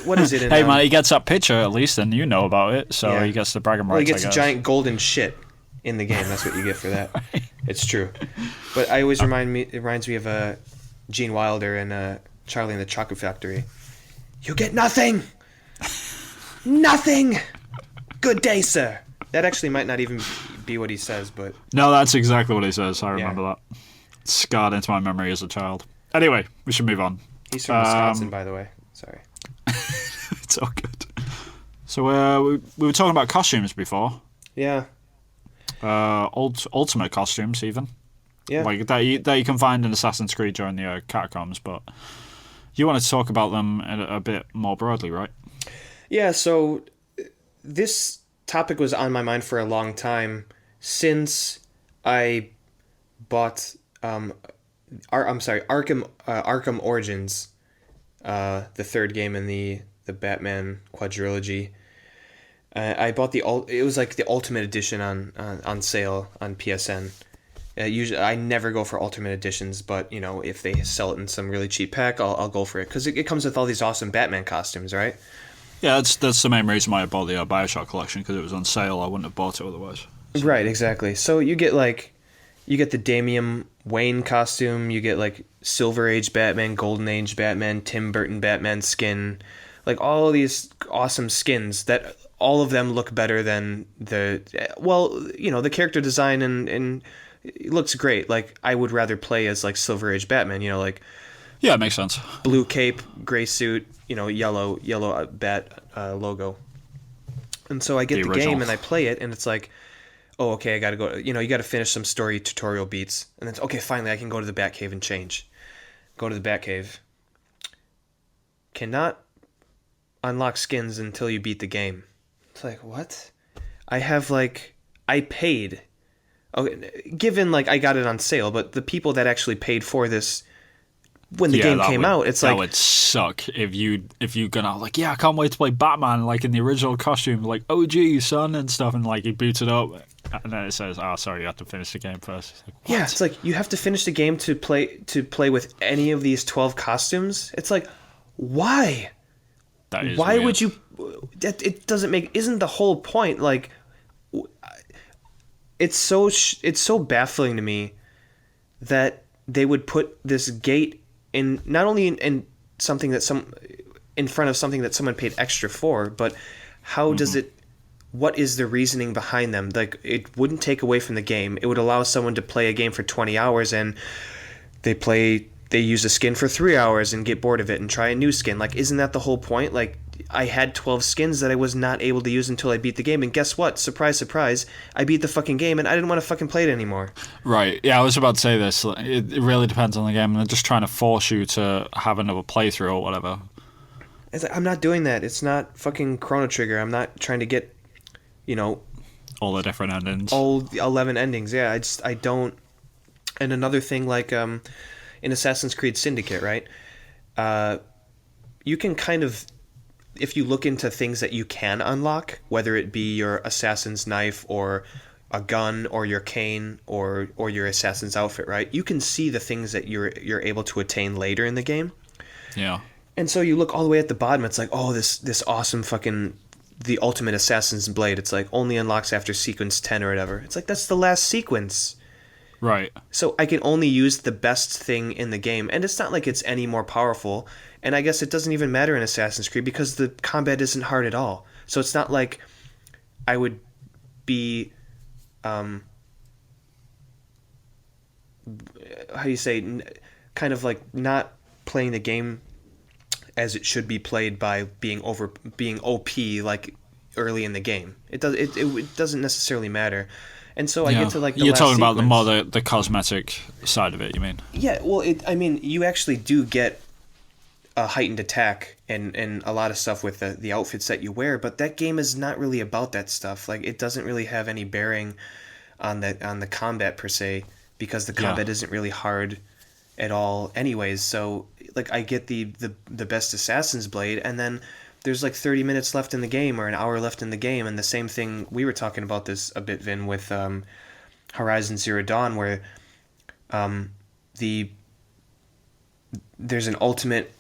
[SPEAKER 1] what is it in...
[SPEAKER 2] Hey man, he gets that picture at least, and you know about it, so he gets the bragging rights,
[SPEAKER 1] he gets a giant golden shit in the game. That's what you get for that. Right. It's true. But it reminds me of Gene Wilder and Charlie and the Chocolate Factory. You get nothing! Nothing! Good day, sir. That actually might not even be what he says, but...
[SPEAKER 2] No, that's exactly what he says. I remember that. It's scarred into my memory as a child. Anyway, we should move on.
[SPEAKER 1] He's from Wisconsin, by the way. Sorry.
[SPEAKER 2] It's all good. So we were talking about costumes before.
[SPEAKER 1] Yeah.
[SPEAKER 2] Ultimate costumes, even.
[SPEAKER 1] Yeah.
[SPEAKER 2] Like that you can find in Assassin's Creed during the catacombs, but you wanted to talk about them a bit more broadly, right?
[SPEAKER 1] Yeah, so this topic was on my mind for a long time since I bought Arkham Origins, the third game in the Batman quadrilogy. I bought it was like the Ultimate Edition on sale on PSN. Usually, I never go for Ultimate Editions, but if they sell it in some really cheap pack, I'll go for it because it comes with all these awesome Batman costumes, right?
[SPEAKER 2] Yeah, that's the main reason why I bought the BioShock collection, because it was on sale. I wouldn't have bought it otherwise. So.
[SPEAKER 1] Right, exactly. So you get the Damian Wayne costume, you get like Silver Age Batman, Golden Age Batman, Tim Burton Batman skin, like all of these awesome skins that all of them look better than the character design and it looks great. Like, I would rather play as like Silver Age Batman, like...
[SPEAKER 2] Yeah, it makes sense.
[SPEAKER 1] Blue cape, gray suit, yellow bat logo. And so I get the game and I play it, and it's like, oh, okay, I gotta go. You gotta finish some story tutorial beats, and then okay, finally I can go to the Batcave and change. Go to the Batcave. Cannot unlock skins until you beat the game. It's like, what? I paid. Okay, given I got it on sale, but the people that actually paid for this when the game came out, it's like...
[SPEAKER 2] That would suck if you gonna I can't wait to play Batman in the original costume, OG son and stuff, and you boot it up and then it says, sorry, you have to finish the game first.
[SPEAKER 1] It's like you have to finish the game to play with any of these 12 costumes. It's like, why?
[SPEAKER 2] That is
[SPEAKER 1] why
[SPEAKER 2] weird.
[SPEAKER 1] would you... It doesn't make... Isn't the whole point, it's so baffling to me that they would put this gate in, not only in something in front of something that someone paid extra for, but how does it... What is the reasoning behind them? It wouldn't take away from the game. It would allow someone to play a game for 20 hours and they use a skin for 3 hours and get bored of it and try a new skin. Isn't that the whole point? I had 12 skins that I was not able to use until I beat the game, and guess what? Surprise, surprise, I beat the fucking game and I didn't want to fucking play it anymore.
[SPEAKER 2] Right, yeah, I was about to say this. It really depends on the game, and they're just trying to force you to have another playthrough or whatever.
[SPEAKER 1] It's I'm not doing that. It's not fucking Chrono Trigger. I'm not trying to get,
[SPEAKER 2] all the different endings.
[SPEAKER 1] All 11 endings, yeah. I don't... And another thing, in Assassin's Creed Syndicate, right? You can kind of... If you look into things that you can unlock, whether it be your assassin's knife or a gun or your cane or your assassin's outfit, right? You can see the things that you're able to attain later in the game.
[SPEAKER 2] Yeah.
[SPEAKER 1] And so you look all the way at the bottom, it's like, oh, this awesome fucking the ultimate assassin's blade. It's like only unlocks after sequence 10 or whatever. It's like that's the last sequence.
[SPEAKER 2] Right.
[SPEAKER 1] So I can only use the best thing in the game, and it's not like it's any more powerful. And I guess it doesn't even matter in Assassin's Creed because the combat isn't hard at all. So it's not like I would be, how do you say, kind of like not playing the game as it should be played by being OP like early in the game. It doesn't necessarily matter. And so I get to like the
[SPEAKER 2] You're
[SPEAKER 1] last
[SPEAKER 2] talking about
[SPEAKER 1] sequence.
[SPEAKER 2] the cosmetic side of it, you mean?
[SPEAKER 1] Yeah, well, I mean, you actually do get a heightened attack and a lot of stuff with the outfits that you wear, but that game is not really about that stuff. Like, it doesn't really have any bearing on the combat per se, because the combat isn't really hard at all anyways. So, like, I get the best Assassin's Blade, and then there's like 30 minutes left in the game or an hour left in the game, and the same thing, we were talking about this a bit, Vin, with Horizon Zero Dawn, where the there's an ultimate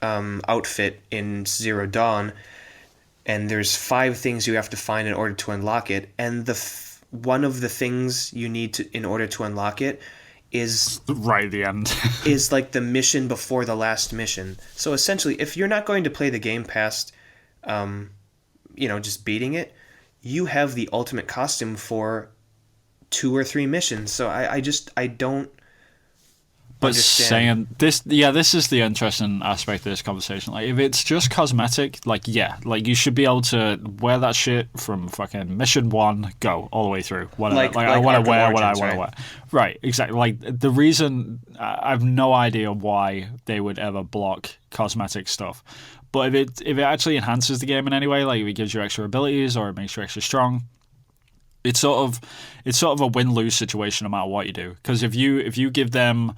[SPEAKER 1] outfit in Zero Dawn, and there's 5 things you have to find in order to unlock it, and one of the things you need to in order to unlock it is
[SPEAKER 2] right at the end.
[SPEAKER 1] is like the mission before the last mission. So essentially, if you're not going to play the game past just beating it, you have the ultimate costume for 2 or 3 missions. So I don't
[SPEAKER 2] But
[SPEAKER 1] understand.
[SPEAKER 2] saying this is the interesting aspect of this conversation. Like, if it's just cosmetic, like, you should be able to wear that shit from fucking mission 1, go all the way through. Whatever. Like I want to wear what I want to wear. Right, exactly. Like, the reason, I have no idea why they would ever block cosmetic stuff. But if it actually enhances the game in any way, like if it gives you extra abilities or it makes you extra strong, it's sort of a win-lose situation no matter what you do. Because if you give them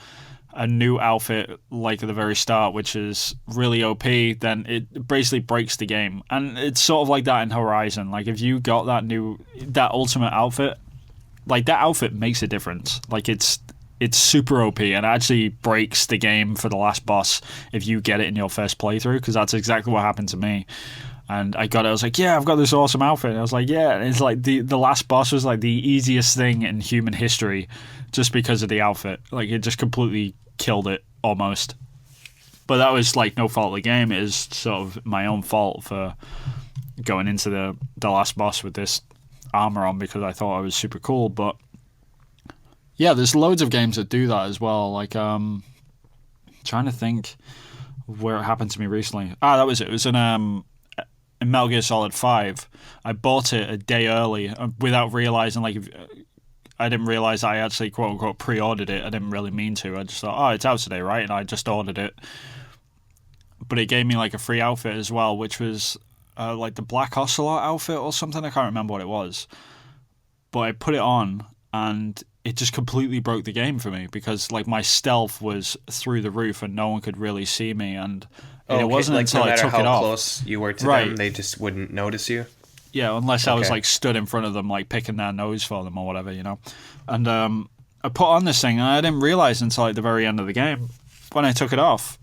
[SPEAKER 2] a new outfit like at the very start, which is really OP, then it basically breaks the game. And it's sort of like that in Horizon. Like, if you got that ultimate outfit, like, that outfit makes a difference. Like, it's super OP and actually breaks the game for the last boss if you get it in your first playthrough, because that's exactly what happened to me. And I got it, I was like, yeah, I've got this awesome outfit. And I was like, yeah. And it's like the last boss was like the easiest thing in human history just because of the outfit. Like, it just completely killed it almost. But that was like no fault of the game. It is sort of my own fault for going into the last boss with this armor on because I thought I was super cool. But yeah, there's loads of games that do that as well. Like, trying to think where it happened to me recently. That was it. It was in Metal Gear Solid 5. I bought it a day early without realizing, like, I didn't realize I actually quote unquote pre-ordered it. I didn't really mean to. I just thought, oh, it's out today, right? And I just ordered it. But it gave me like a free outfit as well, which was like the Black Ocelot outfit or something. I can't remember what it was. But I put it on and it just completely broke the game for me because, like, my stealth was through the roof and no one could really see me. And it wasn't
[SPEAKER 1] like,
[SPEAKER 2] until
[SPEAKER 1] no
[SPEAKER 2] I
[SPEAKER 1] matter
[SPEAKER 2] took
[SPEAKER 1] how
[SPEAKER 2] it off.
[SPEAKER 1] close you were to
[SPEAKER 2] Right.
[SPEAKER 1] them, they just wouldn't notice you.
[SPEAKER 2] Yeah, unless I was
[SPEAKER 1] Okay.
[SPEAKER 2] like stood in front of them, like picking their nose for them or whatever, you know. And I put on this thing, and I didn't realize until like the very end of the game when I took it off,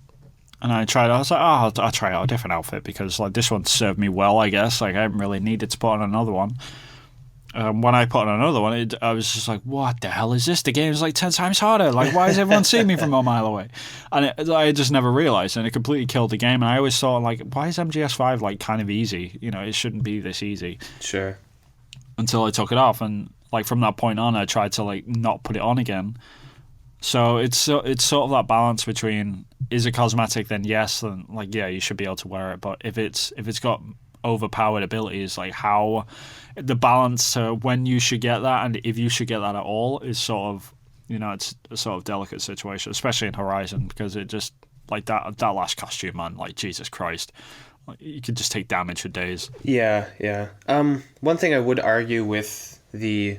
[SPEAKER 2] and I tried. I was like, oh, I'll try out a different outfit because like this one served me well, I guess. Like, I haven't really needed to put on another one. When I put on another one, I was just like, what the hell is this? The game's like 10 times harder. Like, why is everyone seeing me from a mile away? And I just never realized, and it completely killed the game. And I always thought, like, why is MGS5 like kind of easy? You know, it shouldn't be this easy.
[SPEAKER 1] Sure.
[SPEAKER 2] Until I took it off, and like from that point on, I tried to like not put it on again. So it's sort of that balance between, is it cosmetic? Then yes, then like, yeah, you should be able to wear it. But if it's got overpowered abilities, like, how the balance to when you should get that and if you should get that at all is sort of, you know, it's a sort of delicate situation, especially in Horizon, because it just, like, that last costume, man, like, Jesus Christ, like, you could just take damage for days.
[SPEAKER 1] Yeah. One thing I would argue with the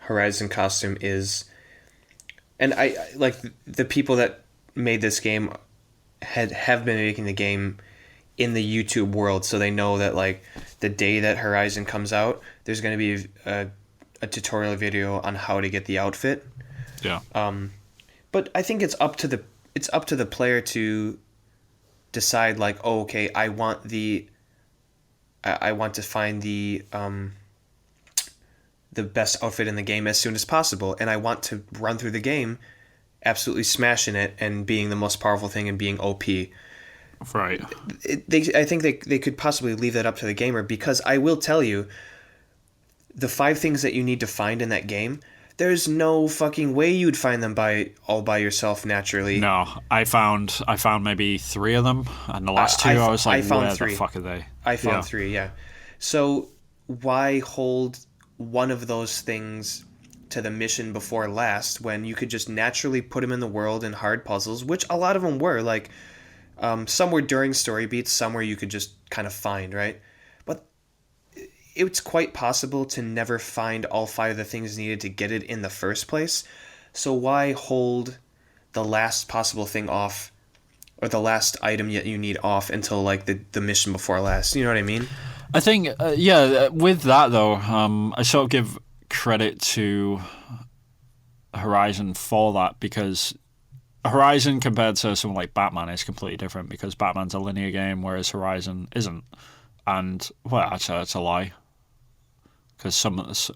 [SPEAKER 1] Horizon costume is, and I like the people that made this game have been making the game in the YouTube world, so they know that like the day that Horizon comes out, there's going to be a a tutorial video on how to get the outfit.
[SPEAKER 2] Yeah.
[SPEAKER 1] But I think it's up to the player to decide like, oh, okay, I want to find the best outfit in the game as soon as possible, and I want to run through the game absolutely smashing it and being the most powerful thing and being OP.
[SPEAKER 2] Right.
[SPEAKER 1] I think they could possibly leave that up to the gamer, because I will tell you, the 5 things that you need to find in that game, there's no fucking way you'd find them all by yourself naturally.
[SPEAKER 2] No, I found maybe 3 of them, and the last 2 I was like, where the fuck are they?
[SPEAKER 1] I found 3, yeah. So why hold one of those things to the mission before last when you could just naturally put them in the world in hard puzzles, which a lot of them were, like some were during story beats, some where you could just kind of find, right? But it's quite possible to never find all 5 of the things needed to get it in the first place. So why hold the last possible thing off, or the last item yet you need off, until like the mission before last? You know what I mean?
[SPEAKER 2] I think, with that though, I sort of give credit to Horizon for that, because Horizon compared to something like Batman is completely different, because Batman's a linear game, whereas Horizon isn't. And, well, actually, that's a lie. Because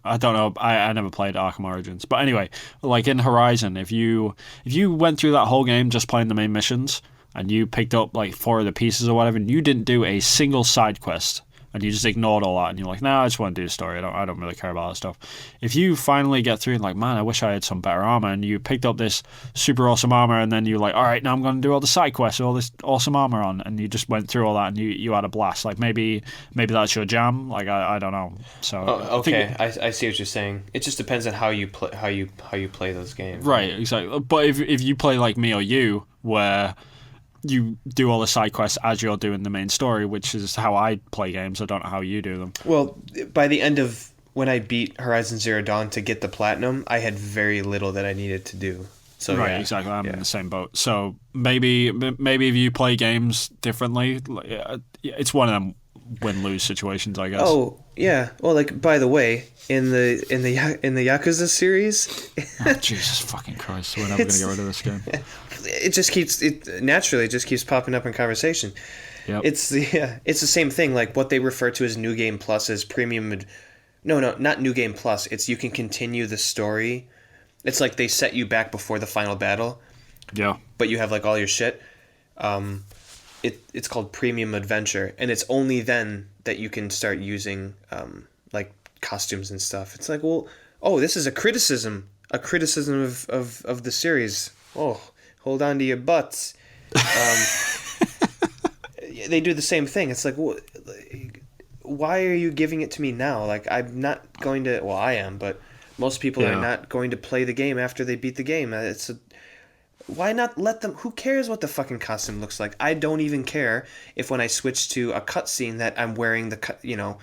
[SPEAKER 2] I don't know, I never played Arkham Origins. But anyway, like in Horizon, if you went through that whole game just playing the main missions, and you picked up like 4 of the pieces or whatever, and you didn't do a single side quest, and you just ignored all that, and you're like, nah, I just want to do the story. I don't really care about that stuff. If you finally get through and like, man, I wish I had some better armor, and you picked up this super awesome armor, and then you're like, all right, now I'm going to do all the side quests, all this awesome armor on, and you just went through all that, and you had a blast. Like maybe that's your jam. Like I don't know. So
[SPEAKER 1] okay, I see what you're saying. It just depends on how you play those games.
[SPEAKER 2] Right, exactly. But if you play like me or you, where you do all the side quests as you're doing the main story, which is how I play games. I don't know how you do them.
[SPEAKER 1] Well, by the end of when I beat Horizon Zero Dawn to get the platinum, I had very little that I needed to do. So
[SPEAKER 2] right, yeah, exactly. I'm in the same boat. So maybe if you play games differently, it's one of them win-lose situations, I guess.
[SPEAKER 1] Oh yeah. Well, like, by the way, in the Yakuza series,
[SPEAKER 2] oh, Jesus fucking Christ, we're never gonna get rid of this game.
[SPEAKER 1] It just keeps popping up in conversation.
[SPEAKER 2] Yep.
[SPEAKER 1] It's the same thing. Like what they refer to as New Game Plus as premium. No, not New Game Plus. It's you can continue the story. It's like they set you back before the final battle.
[SPEAKER 2] Yeah.
[SPEAKER 1] But you have like all your shit. It's called Premium Adventure, and it's only then that you can start using like costumes and stuff. It's like, well, oh, this is a criticism of the series. Oh, hold on to your butts. They do the same thing. It's like, well, why are you giving it to me now? Like, I'm not going to. Well, I am, but most people are not going to play the game after they beat the game. Why not let them? Who cares what the fucking costume looks like? I don't even care if when I switch to a cutscene that I'm wearing the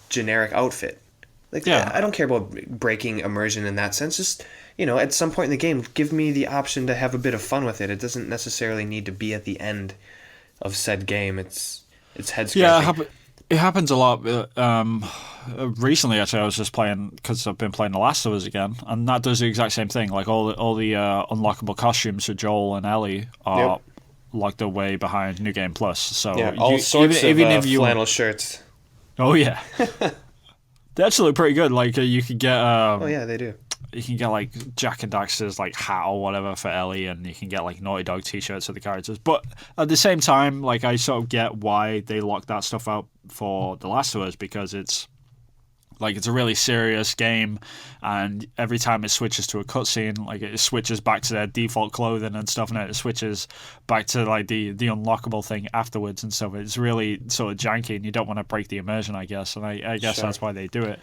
[SPEAKER 1] generic outfit. Like, I don't care about breaking immersion in that sense. Just, at some point in the game, give me the option to have a bit of fun with it. It doesn't necessarily need to be at the end of said game. It's head scratching.
[SPEAKER 2] Yeah, it happens a lot. Recently, actually, I was just playing, because I've been playing The Last of Us again, and that does the exact same thing. Like all the unlockable costumes for Joel and Ellie are locked away behind New Game Plus. So
[SPEAKER 1] all sorts of flannel shirts.
[SPEAKER 2] Oh yeah, they actually look pretty good. Like you could get.
[SPEAKER 1] Oh yeah, they do.
[SPEAKER 2] You can get like Jack and Daxter's like hat or whatever for Ellie, and you can get like Naughty Dog t-shirts for the characters. But at the same time, like I sort of get why they locked that stuff out for The Last of Us, because it's a really serious game, and every time it switches to a cutscene, like it switches back to their default clothing and stuff, and it switches back to like the unlockable thing afterwards and stuff. It's really sort of janky, and you don't want to break the immersion, I guess. And I guess that's why they do it.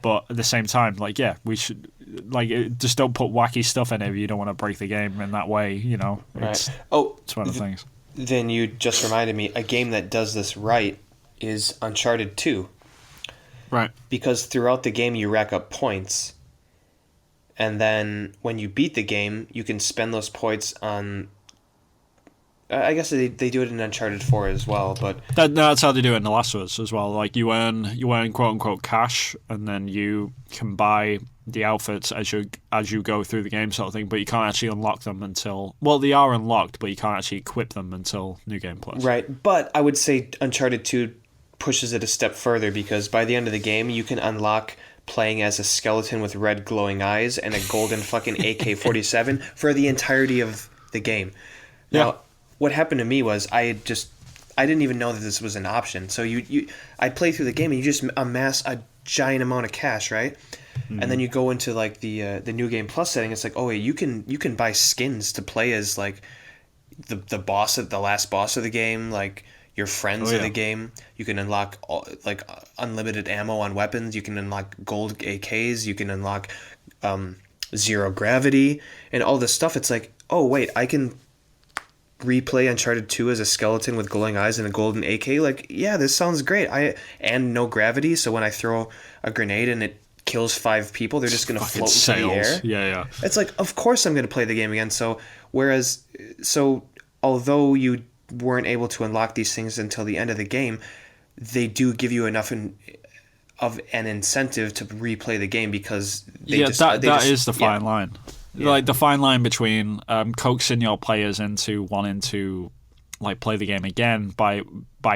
[SPEAKER 2] But at the same time, like, yeah, we should, like, just don't put wacky stuff in it if you don't want to break the game in that way, It's, it's one of the things.
[SPEAKER 1] Then you just reminded me, a game that does this right is Uncharted 2.
[SPEAKER 2] Right.
[SPEAKER 1] Because throughout the game you rack up points, and then when you beat the game, you can spend those points on I guess they do it in Uncharted 4 as well, but
[SPEAKER 2] That's how they do it in The Last of Us as well. Like you earn quote unquote cash, and then you can buy the outfits as you go through the game, sort of thing. But you can't actually unlock them until they are unlocked, but you can't actually equip them until New Game Plus.
[SPEAKER 1] right. But I would say Uncharted 2 pushes it a step further because by the end of the game, you can unlock playing as a skeleton with red glowing eyes and a golden fucking AK-47 for the entirety of the game.
[SPEAKER 2] Yeah.
[SPEAKER 1] Now, what happened to me was I didn't even know that this was an option. So I play through the game and you just amass a giant amount of cash, right? Mm-hmm. And then you go into like the New Game Plus setting. It's like, oh wait, you can buy skins to play as like the last boss of the game, like your friends of the game. You can unlock unlimited ammo on weapons. You can unlock gold AKs. You can unlock zero gravity and all this stuff. It's like, oh wait, I can replay Uncharted 2 as a skeleton with glowing eyes and a golden AK. Like, yeah, this sounds great. And no gravity, so when I throw a grenade and it kills 5 people, they're just going to float into the air.
[SPEAKER 2] Yeah.
[SPEAKER 1] It's like, of course I'm going to play the game again. So although you weren't able to unlock these things until the end of the game, they do give you enough of an incentive to replay the game because
[SPEAKER 2] that is the fine line. Yeah. Like the fine line between coaxing your players into wanting to like play the game again by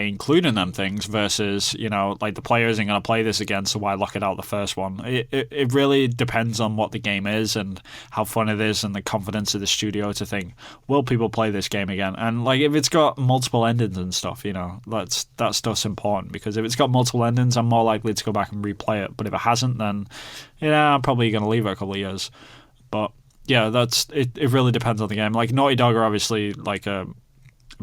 [SPEAKER 2] including them things versus, like the player isn't going to play this again, so why lock it out the first one? It really depends on what the game is and how fun it is and the confidence of the studio to think, will people play this game again? And like if it's got multiple endings and stuff, that stuff's important because if it's got multiple endings, I'm more likely to go back and replay it. But if it hasn't, then I'm probably going to leave it a couple of years. But yeah, it really depends on the game. Like Naughty Dog are obviously like a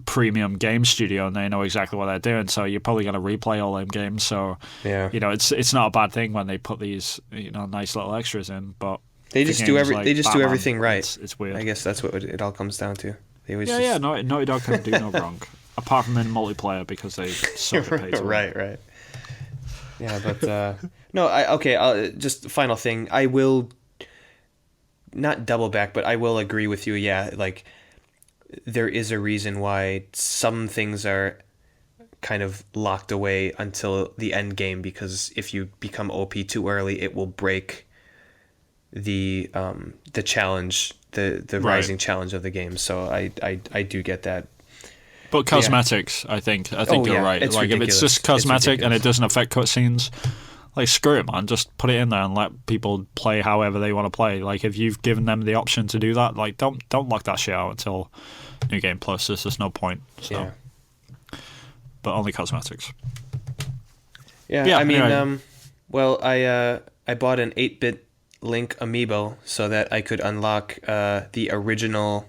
[SPEAKER 2] premium game studio and they know exactly what they're doing, so you're probably going to replay all them games. So
[SPEAKER 1] yeah,
[SPEAKER 2] it's not a bad thing when they put these nice little extras in, but
[SPEAKER 1] they just do everything right.
[SPEAKER 2] It's weird.
[SPEAKER 1] I guess that's what it all comes down to. They always
[SPEAKER 2] Naughty Dog can do no wrong apart from in multiplayer because they suck at pay to win.
[SPEAKER 1] Right. Yeah, but I'll just final thing. I will not double back, but I will agree with you. Yeah, like there is a reason why some things are kind of locked away until the end game, because if you become OP too early, it will break the challenge, the rising challenge of the game. So I do get that.
[SPEAKER 2] But cosmetics, I think you're right.
[SPEAKER 1] It's
[SPEAKER 2] like
[SPEAKER 1] ridiculous.
[SPEAKER 2] If it's just cosmetic and it doesn't affect cutscenes, like screw it, man. Just put it in there and let people play however they want to play. Like if you've given them the option to do that, like don't lock that shit out until New Game Plus. There's just no point. So.
[SPEAKER 1] Yeah.
[SPEAKER 2] But only cosmetics.
[SPEAKER 1] Yeah, I mean, anyway. I bought an 8-bit Link amiibo so that I could unlock the original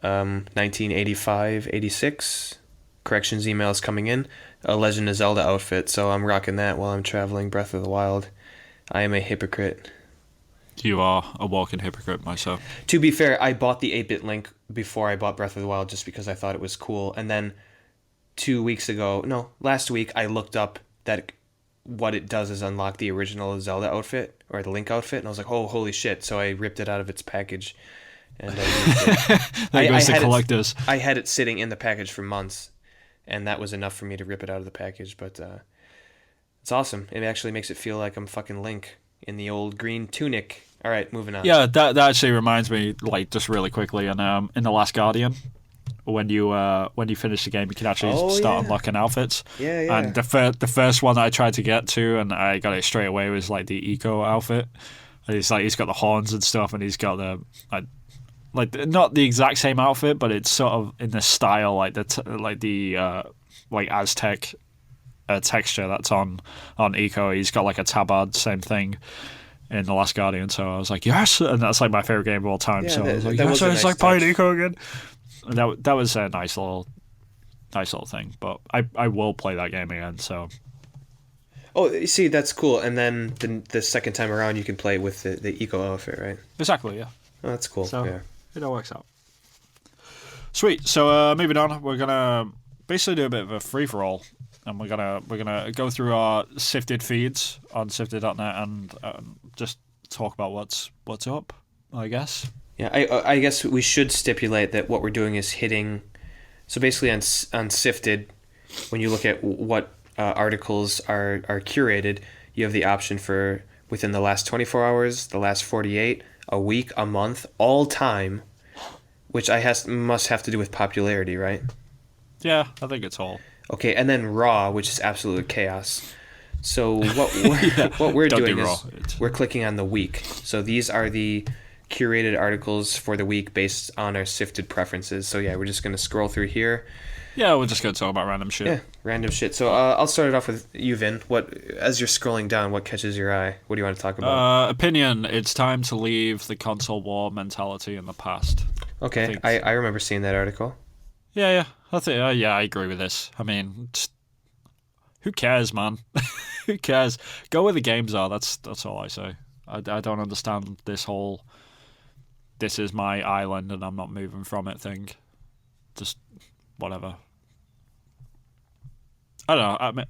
[SPEAKER 1] 1985-86 corrections emails coming in, a Legend of Zelda outfit, so I'm rocking that while I'm traveling Breath of the Wild. I am a hypocrite.
[SPEAKER 2] You are a walking hypocrite, myself.
[SPEAKER 1] To be fair, I bought the 8-bit Link before I bought Breath of the Wild just because I thought it was cool, and then last week I looked up that what it does is unlock the original Zelda outfit, or the Link outfit, and I was like, oh, holy shit, so I ripped it out of its package. And
[SPEAKER 2] I goes to collectors.
[SPEAKER 1] I had it sitting in the package for months, and that was enough for me to rip it out of the package. But it's awesome. It actually makes it feel like I'm fucking Link in the old green tunic. All right, moving on.
[SPEAKER 2] Yeah, that actually reminds me, like just really quickly, and in The Last Guardian, when you finish the game, you can actually start unlocking outfits.
[SPEAKER 1] Yeah.
[SPEAKER 2] And the first one that I tried to get to, and I got it straight away, was like the Eco outfit. And he's got the horns and stuff, and he's got the like not the exact same outfit, but it's sort of in the style like the Aztec texture that's on Eco. He's got like a tabard, same thing in The Last Guardian. So I was like, yes, and that's like my favorite game of all time. So I was like, yes, it's like playing Eco again. And that was a nice little thing. But I will play that game again. So.
[SPEAKER 1] Oh, you see, that's cool. And then the second time around, you can play with the Eco outfit, right?
[SPEAKER 2] Exactly. Yeah.
[SPEAKER 1] Oh, that's cool.
[SPEAKER 2] So
[SPEAKER 1] yeah.
[SPEAKER 2] It all works out. Sweet. So moving on, we're gonna basically do a bit of a free for all, and we're gonna go through our Sifted feeds on Sifted.net and just talk about what's up, I guess.
[SPEAKER 1] Yeah, I guess we should stipulate that what we're doing is hitting So basically, on Sifted, when you look at what articles are curated, you have the option for within the last 24 hours, the last 48, a week, a month, all time, which must have to do with popularity, right?
[SPEAKER 2] Yeah, I think it's all.
[SPEAKER 1] Okay, and then raw, which is absolute chaos. So what we're
[SPEAKER 2] Don't
[SPEAKER 1] doing
[SPEAKER 2] do raw.
[SPEAKER 1] is we're clicking on the week. So these are the curated articles for the week based on our sifted preferences. So yeah, we're just gonna scroll through here.
[SPEAKER 2] Yeah, we're just going to talk about random shit.
[SPEAKER 1] Yeah, random shit. So I'll start it off with you, Vin. As you're scrolling down, what catches your eye? What do you want to talk about?
[SPEAKER 2] Opinion, it's time to leave the console war mentality in the past.
[SPEAKER 1] Okay, I remember seeing that article.
[SPEAKER 2] Yeah. I think, yeah, I agree with this. I mean, who cares, man? Who cares? Go where the games are. That's all I say. I don't understand this whole "this is my island and I'm not moving from it" thing. Just whatever. I don't know. I mean,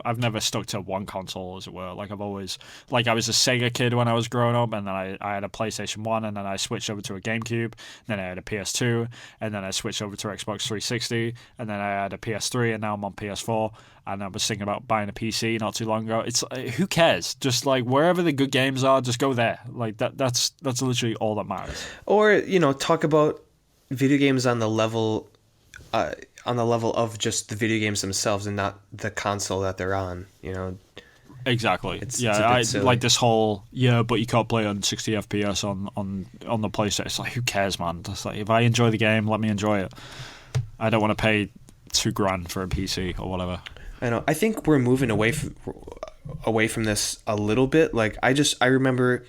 [SPEAKER 2] I've never stuck to one console, as it were. Like I've always, like I was a Sega kid when I was growing up, and then I had a PlayStation 1, and then I switched over to a GameCube, then I had a PS2, and then I switched over to Xbox 360, and then I had a PS3, and now I'm on PS4, and I was thinking about buying a PC not too long ago. It's who cares? Just like wherever the good games are, just go there. Like that's literally all that matters.
[SPEAKER 1] Or talk about video games on the level. On the level of just the video games themselves and not the console that they're on,
[SPEAKER 2] Exactly.
[SPEAKER 1] It's
[SPEAKER 2] I
[SPEAKER 1] silly.
[SPEAKER 2] like this whole but you can't play on 60 FPS on the PlayStation. It's like, who cares, man? It's like, if I enjoy the game, let me enjoy it. I don't want to pay $2,000 for a PC or whatever.
[SPEAKER 1] I know. I think we're moving away from this a little bit. Like I remember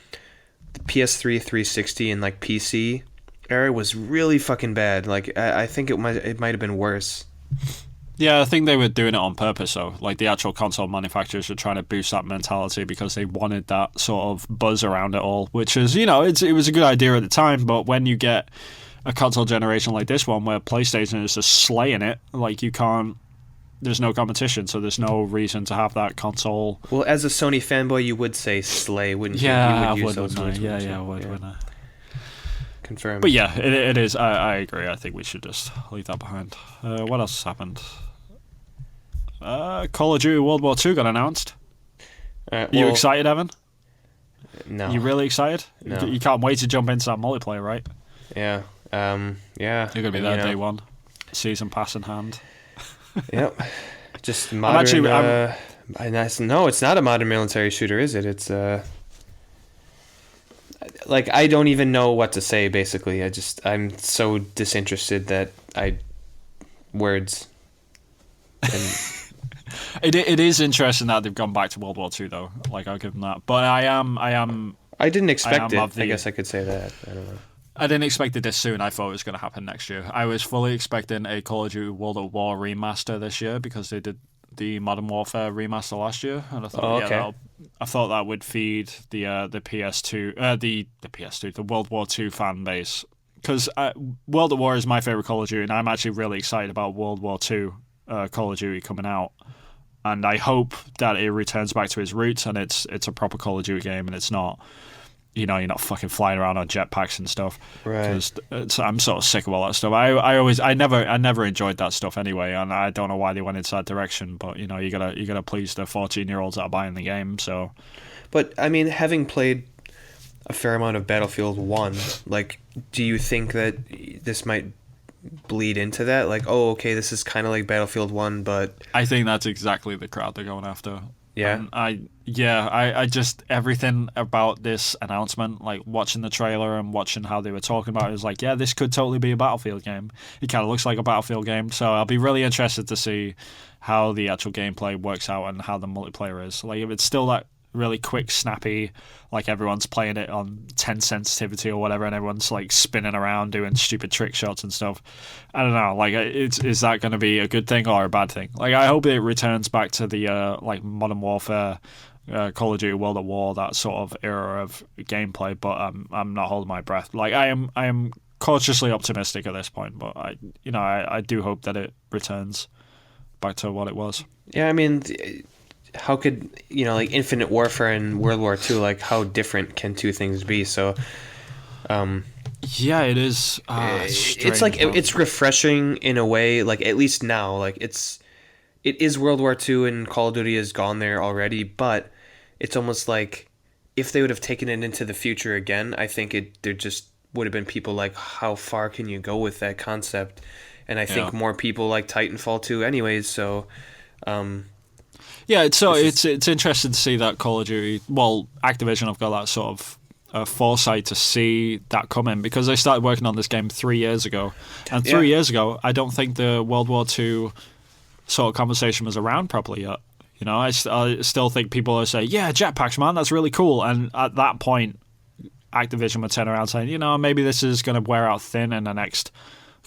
[SPEAKER 1] the PS3, 360, and like PC era was really fucking bad. Like I think it might have been worse.
[SPEAKER 2] Yeah, I think they were doing it on purpose, though. Like, the actual console manufacturers were trying to boost that mentality because they wanted that sort of buzz around it all, which is, it was a good idea at the time, but when you get a console generation like this one where PlayStation is just slaying it, like, there's no competition, so there's no reason to have that console.
[SPEAKER 1] Well, as a Sony fanboy, you would say slay, wouldn't you?
[SPEAKER 2] Yeah,
[SPEAKER 1] You
[SPEAKER 2] I
[SPEAKER 1] use
[SPEAKER 2] would,
[SPEAKER 1] those
[SPEAKER 2] wouldn't I?
[SPEAKER 1] words,
[SPEAKER 2] Yeah, I
[SPEAKER 1] wouldn't you?
[SPEAKER 2] would, wouldn't I?
[SPEAKER 1] Confirmed.
[SPEAKER 2] But yeah, it is. I agree. I think we should just leave that behind. What else has happened? Call of Duty World War II got announced. Are you excited, Evan?
[SPEAKER 1] No.
[SPEAKER 2] You really excited?
[SPEAKER 1] No.
[SPEAKER 2] You can't wait to jump into that multiplayer, right?
[SPEAKER 1] Yeah. Yeah.
[SPEAKER 2] You're gonna be there day one, season pass in hand.
[SPEAKER 1] Yep. Just modern. No, it's not a modern military shooter, is it? It's like I don't even know what to say. Basically, I'm so disinterested that words. And
[SPEAKER 2] It is interesting that they've gone back to World War II, though. Like, I'll give them that. But I
[SPEAKER 1] didn't expect it. I guess I could say that. I don't know.
[SPEAKER 2] I didn't expect it this soon. I thought it was going to happen next year. I was fully expecting a Call of Duty World at War remaster this year because they did the Modern Warfare remaster last year, and I thought, I thought that would feed the PS2, the World War II fan base. Because World at War is my favorite Call of Duty, and I'm actually really excited about World War II Call of Duty coming out. And I hope that it returns back to its roots and it's a proper Call of Duty game and it's not, you're not fucking flying around on jetpacks and stuff.
[SPEAKER 1] Right.
[SPEAKER 2] Because I'm sort of sick of all that stuff. I never enjoyed that stuff anyway, and I don't know why they went into that direction. But you gotta please the 14-year-olds that are buying the game. So,
[SPEAKER 1] but I mean, having played a fair amount of Battlefield 1, like, do you think that this might bleed into that? Like, oh, okay, this is kind of like Battlefield 1, but
[SPEAKER 2] I think that's exactly the crowd they're going after.
[SPEAKER 1] Yeah.
[SPEAKER 2] And I just, everything about this announcement, like watching the trailer and watching how they were talking about it, was like, yeah, this could totally be a Battlefield game. It kind of looks like a Battlefield game, so I'll be really interested to see how the actual gameplay works out and how the multiplayer is. Like, if it's still that really quick, snappy, like everyone's playing it on 10 sensitivity or whatever, and everyone's like spinning around doing stupid trick shots and stuff. I don't know. Like, is that going to be a good thing or a bad thing? Like, I hope it returns back to the like Modern Warfare, Call of Duty World at War, that sort of era of gameplay. But I'm not holding my breath. Like, I am cautiously optimistic at this point, but I do hope that it returns back to what it was.
[SPEAKER 1] Yeah, I mean, how could, like Infinite Warfare and World War II, like how different can two things be? So
[SPEAKER 2] Yeah, it is. It's
[SPEAKER 1] It's
[SPEAKER 2] strange,
[SPEAKER 1] like
[SPEAKER 2] but
[SPEAKER 1] it's refreshing in a way. Like at least now, like it is World War II and Call of Duty has gone there already, but it's almost like if they would have taken it into the future again, I think there just would have been people like, how far can you go with that concept? And I
[SPEAKER 2] yeah.
[SPEAKER 1] think more people like Titanfall 2 anyways, so um,
[SPEAKER 2] Yeah,
[SPEAKER 1] this is
[SPEAKER 2] it's interesting to see that Call of Duty. Well, Activision have got that sort of foresight to see that coming because they started working on this game 3 years ago, and
[SPEAKER 1] yeah,
[SPEAKER 2] 3 years ago, I don't think the World War II sort of conversation was around properly yet. You know, I still think people are saying, "Yeah, jetpacks, man, that's really cool," and at that point, Activision would turn around saying, "You know, maybe this is going to wear out thin in the next."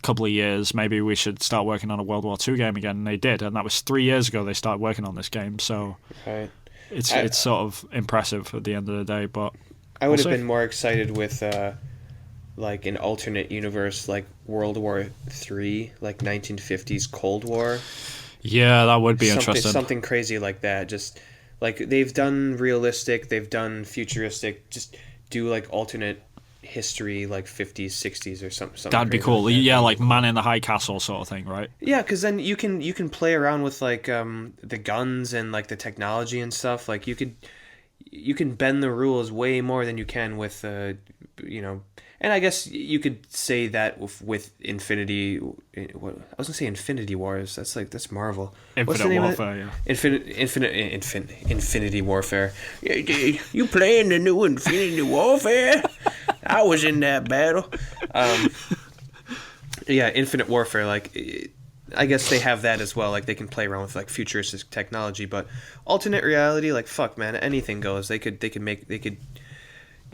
[SPEAKER 2] Couple of years, maybe we should start working on a World War II game again, and they did, and that was 3 years ago they started working on this game. So
[SPEAKER 1] right. I
[SPEAKER 2] it's sort of impressive at the end of the day, but
[SPEAKER 1] I
[SPEAKER 2] we'll
[SPEAKER 1] would have
[SPEAKER 2] see.
[SPEAKER 1] been more excited with like an alternate universe like World War III, like 1950s Cold War.
[SPEAKER 2] Yeah, that would be
[SPEAKER 1] Something
[SPEAKER 2] interesting.
[SPEAKER 1] something crazy like that. Just like they've done realistic, they've done futuristic. Just do like alternate history, like 50s, 60s, or something
[SPEAKER 2] That'd be
[SPEAKER 1] crazy like
[SPEAKER 2] cool.
[SPEAKER 1] that.
[SPEAKER 2] Yeah,
[SPEAKER 1] That would be
[SPEAKER 2] like
[SPEAKER 1] cool.
[SPEAKER 2] Man in the High Castle sort of thing, right?
[SPEAKER 1] Yeah, because then you can play around with like the guns and like the technology and stuff. Like you can bend the rules way more than you can with you know. And I guess you could say that with Infinity. What I was gonna say, Infinity Wars. That's Marvel. What's the
[SPEAKER 2] Infinite
[SPEAKER 1] name of it?
[SPEAKER 2] Warfare, yeah.
[SPEAKER 1] Infinity Warfare. You playing the new Infinity Warfare? I was in that battle. Um, yeah, Infinite Warfare. Like, I guess they have that as well. Like, they can play around with like futuristic technology, but alternate reality. Like, fuck, man, anything goes. They could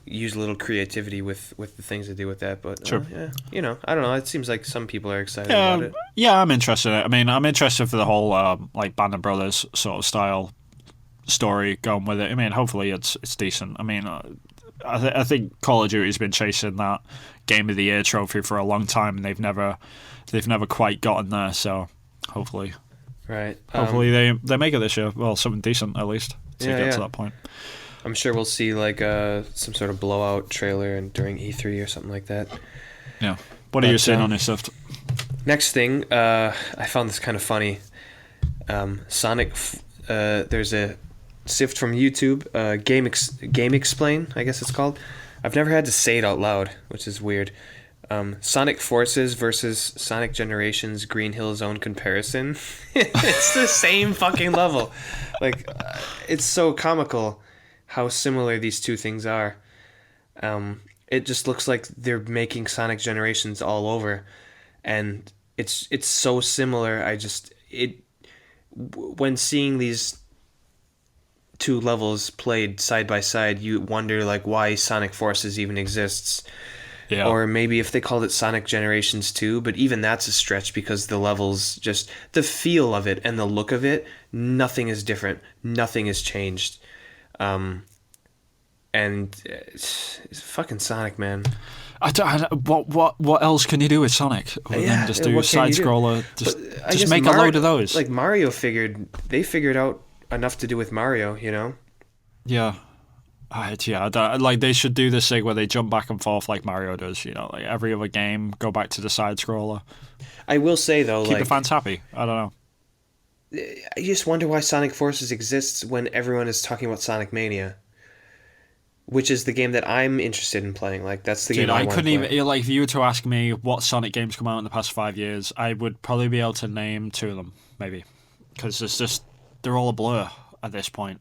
[SPEAKER 1] use a little creativity with the things they do with that. But
[SPEAKER 2] Sure.
[SPEAKER 1] yeah, I don't know. It seems like some people are excited about
[SPEAKER 2] Yeah,
[SPEAKER 1] it.
[SPEAKER 2] yeah, I'm interested in it. I mean, I'm interested for the whole like Band of Brothers sort of style story going with it. I mean, hopefully it's decent. I mean, I think Call of Duty's been chasing that Game of the Year trophy for a long time, and they've never quite gotten there. So hopefully,
[SPEAKER 1] Right.
[SPEAKER 2] hopefully they make it this year. Well, something decent at least to
[SPEAKER 1] Yeah,
[SPEAKER 2] get to
[SPEAKER 1] yeah.
[SPEAKER 2] that point.
[SPEAKER 1] I'm sure we'll see like some sort of blowout trailer and during E3 or something like that.
[SPEAKER 2] Yeah. What are you
[SPEAKER 1] But
[SPEAKER 2] seeing on your Sift?
[SPEAKER 1] next thing, I found this kind of funny. Sonic. There's a Sift from YouTube. Game Explain, I guess it's called. I've never had to say it out loud, which is weird. Sonic Forces versus Sonic Generations Green Hill Zone comparison. It's the same fucking level. Like, it's so comical how similar these two things are. It just looks like they're making Sonic Generations all over, and it's so similar. When seeing these two levels played side by side, you wonder like why Sonic Forces even exists.
[SPEAKER 2] Yeah.
[SPEAKER 1] Or maybe if they called it Sonic Generations 2, but even that's a stretch because the levels, just the feel of it and the look of it, nothing is different. Nothing has changed. And it's fucking Sonic, man.
[SPEAKER 2] What else can you do with Sonic other than just do
[SPEAKER 1] what can
[SPEAKER 2] side
[SPEAKER 1] you do?
[SPEAKER 2] scroller?
[SPEAKER 1] But I
[SPEAKER 2] Just
[SPEAKER 1] guess
[SPEAKER 2] make a load of those.
[SPEAKER 1] Like Mario they figured out enough to do with Mario, you know?
[SPEAKER 2] Yeah. Like they should do this thing where they jump back and forth like Mario does. You know, like every other game, go back to the side scroller.
[SPEAKER 1] I will say though,
[SPEAKER 2] Keep the
[SPEAKER 1] like
[SPEAKER 2] fans happy. I don't know.
[SPEAKER 1] I just wonder why Sonic Forces exists when everyone is talking about Sonic Mania, which is the game that I'm interested in playing. Like that's the
[SPEAKER 2] Dude,
[SPEAKER 1] game I
[SPEAKER 2] I
[SPEAKER 1] want
[SPEAKER 2] couldn't
[SPEAKER 1] to play.
[SPEAKER 2] even like if you were to ask me what Sonic games come out in the past 5 years, I would probably be able to name two of them, maybe, because it's just they're all a blur at this point.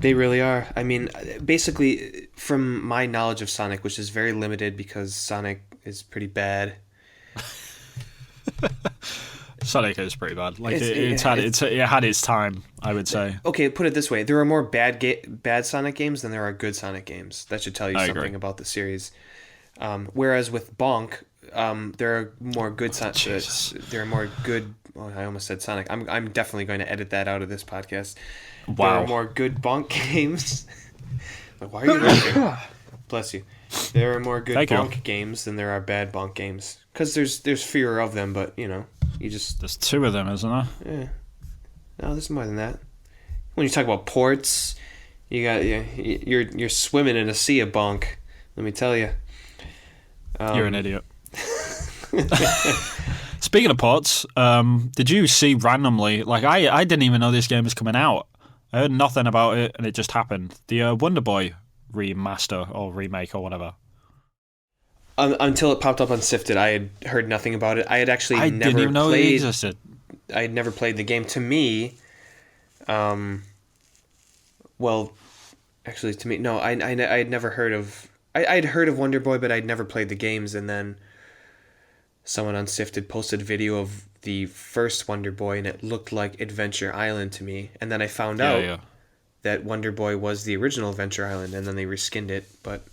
[SPEAKER 1] They really are. I mean, basically, from my knowledge of Sonic, which is very limited because Sonic is pretty bad.
[SPEAKER 2] Sonic is pretty bad. Like
[SPEAKER 1] It's
[SPEAKER 2] it had its time, I would say.
[SPEAKER 1] okay. Put it this way: there are more bad Sonic games than there are good Sonic games. That should tell you
[SPEAKER 2] I
[SPEAKER 1] something
[SPEAKER 2] agree.
[SPEAKER 1] about the series. Whereas with Bonk, there are more good
[SPEAKER 2] Jesus.
[SPEAKER 1] there are more good. Oh, I almost said Sonic. I'm definitely going to edit that out of this podcast. There are
[SPEAKER 2] Wow.
[SPEAKER 1] more good Bonk games. Like, why are you laughing? Bless you. There are more good
[SPEAKER 2] Thank you.
[SPEAKER 1] Bonk games than there are bad Bonk games. Because there's fewer of them, but you just
[SPEAKER 2] There's two of them, isn't there?
[SPEAKER 1] yeah. No, there's more than that. When you talk about ports, you're swimming in a sea of Bonk. Let me tell you.
[SPEAKER 2] You're an idiot. Speaking of ports, did you see randomly? Like I didn't even know this game was coming out. I heard nothing about it, and it just happened. The Wonder Boy remaster or remake or whatever.
[SPEAKER 1] Until it popped up on Sifted, I had heard nothing about it. I had actually
[SPEAKER 2] I
[SPEAKER 1] never
[SPEAKER 2] didn't even know it
[SPEAKER 1] played.
[SPEAKER 2] existed.
[SPEAKER 1] I had never played the game. To me, well, actually, to me, no, I had never heard of. I'd heard of Wonder Boy, but I'd never played the games. And then someone on Sifted posted a video of the first Wonder Boy, and it looked like Adventure Island to me. And then I found out that Wonder Boy was the original Adventure Island, and then they reskinned it. But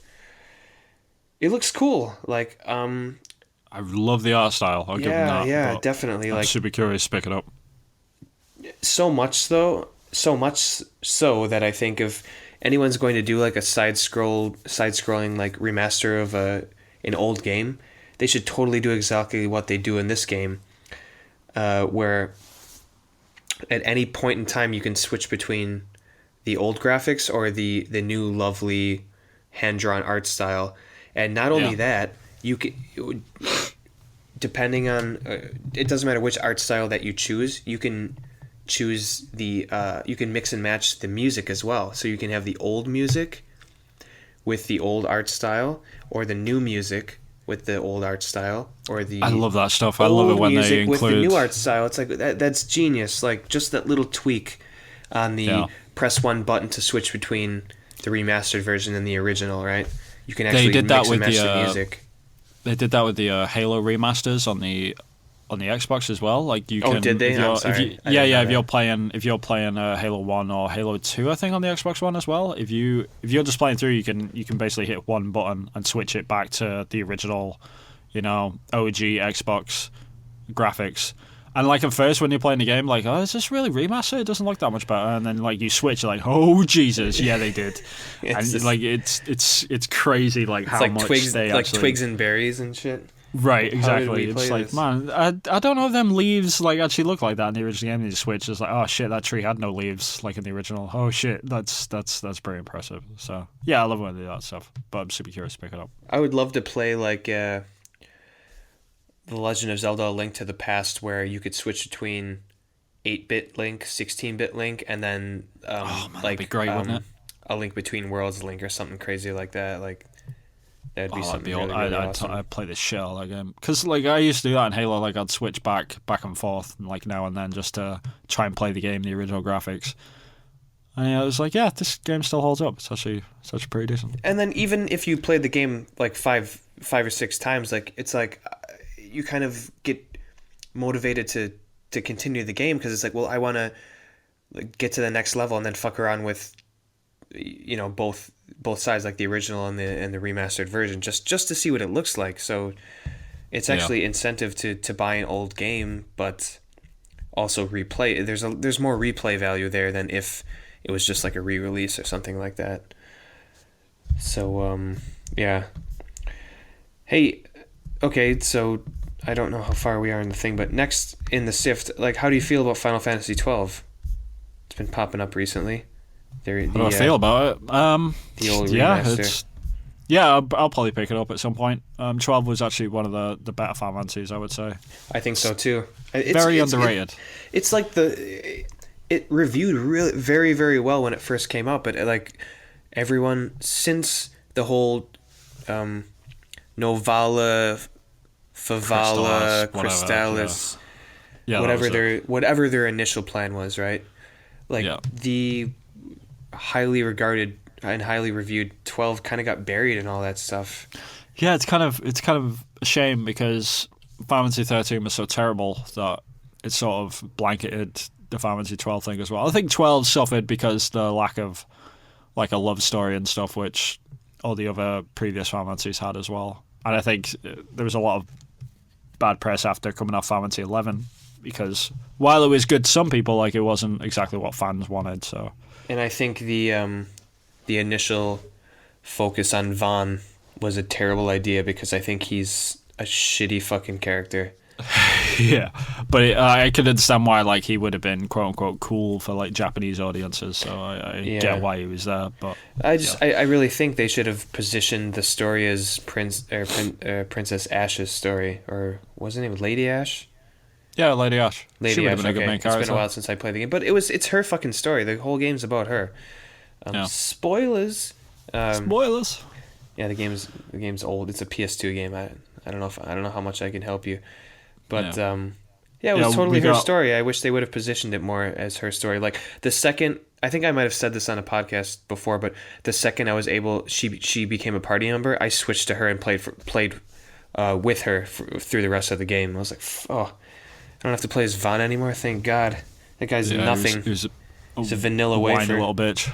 [SPEAKER 1] it looks cool. Like,
[SPEAKER 2] I love the art style. I'll give them that.
[SPEAKER 1] Yeah, definitely.
[SPEAKER 2] I'm
[SPEAKER 1] like,
[SPEAKER 2] super curious to pick it up.
[SPEAKER 1] so much so that I think if anyone's going to do like a side-scrolling like remaster of an old game, they should totally do exactly what they do in this game, where at any point in time you can switch between the old graphics or the new lovely hand-drawn art style. And not only that, you can, depending on it doesn't matter which art style that you choose, you can choose you can mix and match the music as well. So you can have the old music with the old art style, or the new music with the old art style, or the
[SPEAKER 2] I love that stuff. I love it when they include
[SPEAKER 1] with the new art style. It's like that's genius. Like just that little tweak on the press one button to switch between the remastered version and the original, right? You can actually mix and match the music.
[SPEAKER 2] They did that with the Halo remasters on the Xbox as well. Like you can.
[SPEAKER 1] Oh, did they? I'm sorry.
[SPEAKER 2] If you're playing Halo 1 or Halo 2, I think on the Xbox One as well. If you're just playing through, you can basically hit one button and switch it back to the original, OG Xbox graphics. And like at first when you're playing the game, like, oh, is this really remastered? It doesn't look that much better. And then like you switch, you're like, oh Jesus, yeah, they did. And just, like it's crazy, like how like much
[SPEAKER 1] twigs,
[SPEAKER 2] they
[SPEAKER 1] like
[SPEAKER 2] actually
[SPEAKER 1] twigs and berries and shit.
[SPEAKER 2] Right, exactly. It's like,
[SPEAKER 1] this?
[SPEAKER 2] man, I don't know if them leaves like actually look like that in the original game. You switch, it's like, oh shit, that tree had no leaves like in the original. Oh shit, that's pretty impressive. So yeah, I love when they do that stuff. But I'm super curious to pick it up.
[SPEAKER 1] I would love to play like The Legend of Zelda: A Link to the Past, where you could switch between 8-bit Link, 16-bit Link, and then
[SPEAKER 2] that'd be great, wouldn't it?
[SPEAKER 1] A Link Between Worlds Link or something crazy like that. Like that'd be something really awesome.
[SPEAKER 2] I'd play the shit out of that game because like I used to do that in Halo. Like I'd switch back and forth, like now and then, just to try and play the game, the original graphics. And I was like, yeah, this game still holds up. It's actually pretty decent.
[SPEAKER 1] And then even if you played the game like five or six times, like it's like you kind of get motivated to continue the game because it's like, well, I want to get to the next level and then fuck around with both sides, like the original and the remastered version, just to see what it looks like. So it's actually incentive to buy an old game, but also replay. There's more replay value there than if it was just like a re-release or something like that. So yeah. Hey, okay, so I don't know how far we are in the thing, but next in the SIFT, like, how do you feel about Final Fantasy 12? It's been popping up recently.
[SPEAKER 2] How do I feel about it?
[SPEAKER 1] The old remaster.
[SPEAKER 2] I'll probably pick it up at some point. 12 was actually one of the better Final Fantasies, I would say.
[SPEAKER 1] I think so too. It's
[SPEAKER 2] very underrated.
[SPEAKER 1] It's like it reviewed really very, very well when it first came out, but like everyone since the whole Novala, Favala, Crystallis, whatever their initial plan was, right? Like the highly regarded and highly reviewed 12 kind of got buried in all that stuff.
[SPEAKER 2] Yeah, it's kind of a shame because Final Fantasy 13 was so terrible that it sort of blanketed the Final Fantasy 12 thing as well. I think 12 suffered because the lack of like a love story and stuff, which all the other previous Final Fantasies had as well. And I think there was a lot of bad press after coming off Final Fantasy 11 because while it was good to some people, like it wasn't exactly what fans wanted. So,
[SPEAKER 1] and I think the initial focus on Vaughn was a terrible idea because I think he's a shitty fucking character.
[SPEAKER 2] Yeah, but I could understand why like he would have been quote unquote cool for like Japanese audiences. So I
[SPEAKER 1] Yeah.
[SPEAKER 2] get why he was there. But
[SPEAKER 1] I really think they should have positioned the story as Princess Ash's story, or wasn't it Lady Ash?
[SPEAKER 2] yeah, Lady Ash. She
[SPEAKER 1] Lady
[SPEAKER 2] would
[SPEAKER 1] Ash.
[SPEAKER 2] have been a good
[SPEAKER 1] Okay,
[SPEAKER 2] main
[SPEAKER 1] it's been
[SPEAKER 2] character.
[SPEAKER 1] a while since I played the game, but it's her fucking story. The whole game's about her.
[SPEAKER 2] Yeah.
[SPEAKER 1] Spoilers.
[SPEAKER 2] Spoilers.
[SPEAKER 1] Yeah, the game's old. It's a PS2 game. I don't know how much I can help you, but
[SPEAKER 2] Yeah.
[SPEAKER 1] yeah, it was
[SPEAKER 2] Yeah,
[SPEAKER 1] totally
[SPEAKER 2] we
[SPEAKER 1] her
[SPEAKER 2] got-
[SPEAKER 1] story. I wish they would have positioned it more as her story. Like the second, I think I might have said this on a podcast before, but the second I was able, she became a party member. I switched to her and played with her through the rest of the game. I was like, oh, I don't have to play as Vaughn anymore. Thank God. That guy's nothing.
[SPEAKER 2] He's
[SPEAKER 1] a vanilla
[SPEAKER 2] whiny
[SPEAKER 1] wafer.
[SPEAKER 2] little bitch.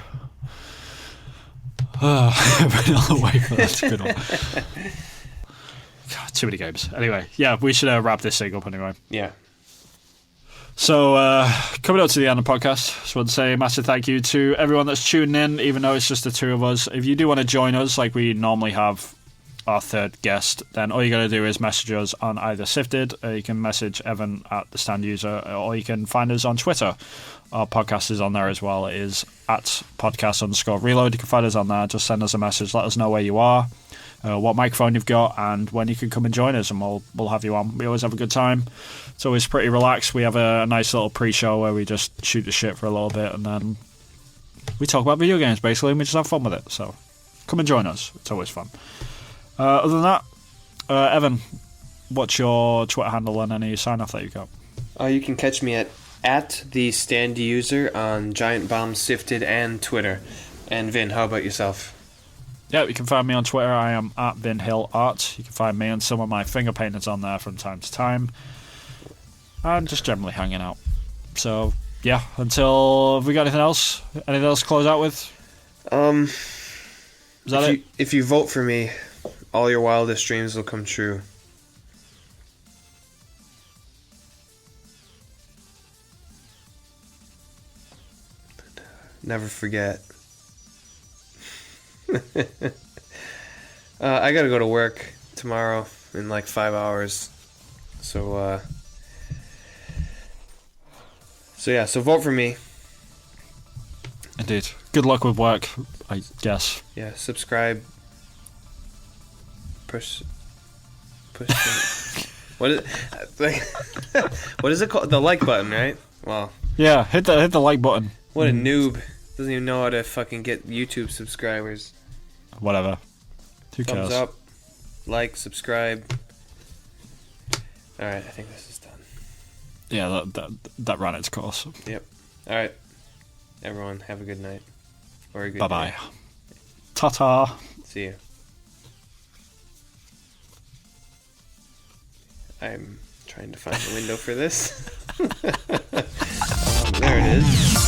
[SPEAKER 2] Vanilla wafer. That's a good one. God, too many games. Anyway, yeah, we should wrap this thing up anyway.
[SPEAKER 1] Yeah.
[SPEAKER 2] So, coming up to the end of the podcast, just want to say a massive thank you to everyone that's tuning in, even though it's just the two of us. If you do want to join us, like we normally have our third guest, then all you got to do is message us on either Sifted, or you can message Evan at the stand user, or you can find us on Twitter. Our podcast is on there as well. It is at podcast_reload. You can find us on there. Just send us a message. Let us know where you are, what microphone you've got, and when you can come and join us, and we'll have you on. We always have a good time. It's always pretty relaxed. We have a nice little pre-show where we just shoot the shit for a little bit, and then we talk about video games, basically, and we just have fun with it. So come and join us. It's always fun. Other than that, Evan, what's your Twitter handle and any sign-off that you've got?
[SPEAKER 1] You can catch me at the stand user on Giant Bomb Sifted and Twitter. And Vin, how about yourself?
[SPEAKER 2] Yeah, you can find me on Twitter. I am at VinHillArt. You can find me and some of my finger paintings on there from time to time. And just generally hanging out. So, yeah, have we got anything else? Anything else to close out with? Is that it?
[SPEAKER 1] If you vote for me, all your wildest dreams will come true. Never forget. I gotta go to work tomorrow in like 5 hours. So vote for me.
[SPEAKER 2] Indeed. Good luck with work, I guess.
[SPEAKER 1] Yeah, subscribe. Push. What is what is it called? The like button, right? Well,
[SPEAKER 2] Yeah, hit the like button.
[SPEAKER 1] what a noob. Doesn't even know how to fucking get YouTube subscribers.
[SPEAKER 2] Whatever. Who cares?
[SPEAKER 1] Thumbs up, like, subscribe. Alright, I think this is done.
[SPEAKER 2] Yeah, that ran its course.
[SPEAKER 1] Yep. Alright. Everyone, have a good night. Or a good
[SPEAKER 2] Bye-bye.
[SPEAKER 1] day.
[SPEAKER 2] Ta-ta.
[SPEAKER 1] See you. I'm trying to find the window for this. There it is.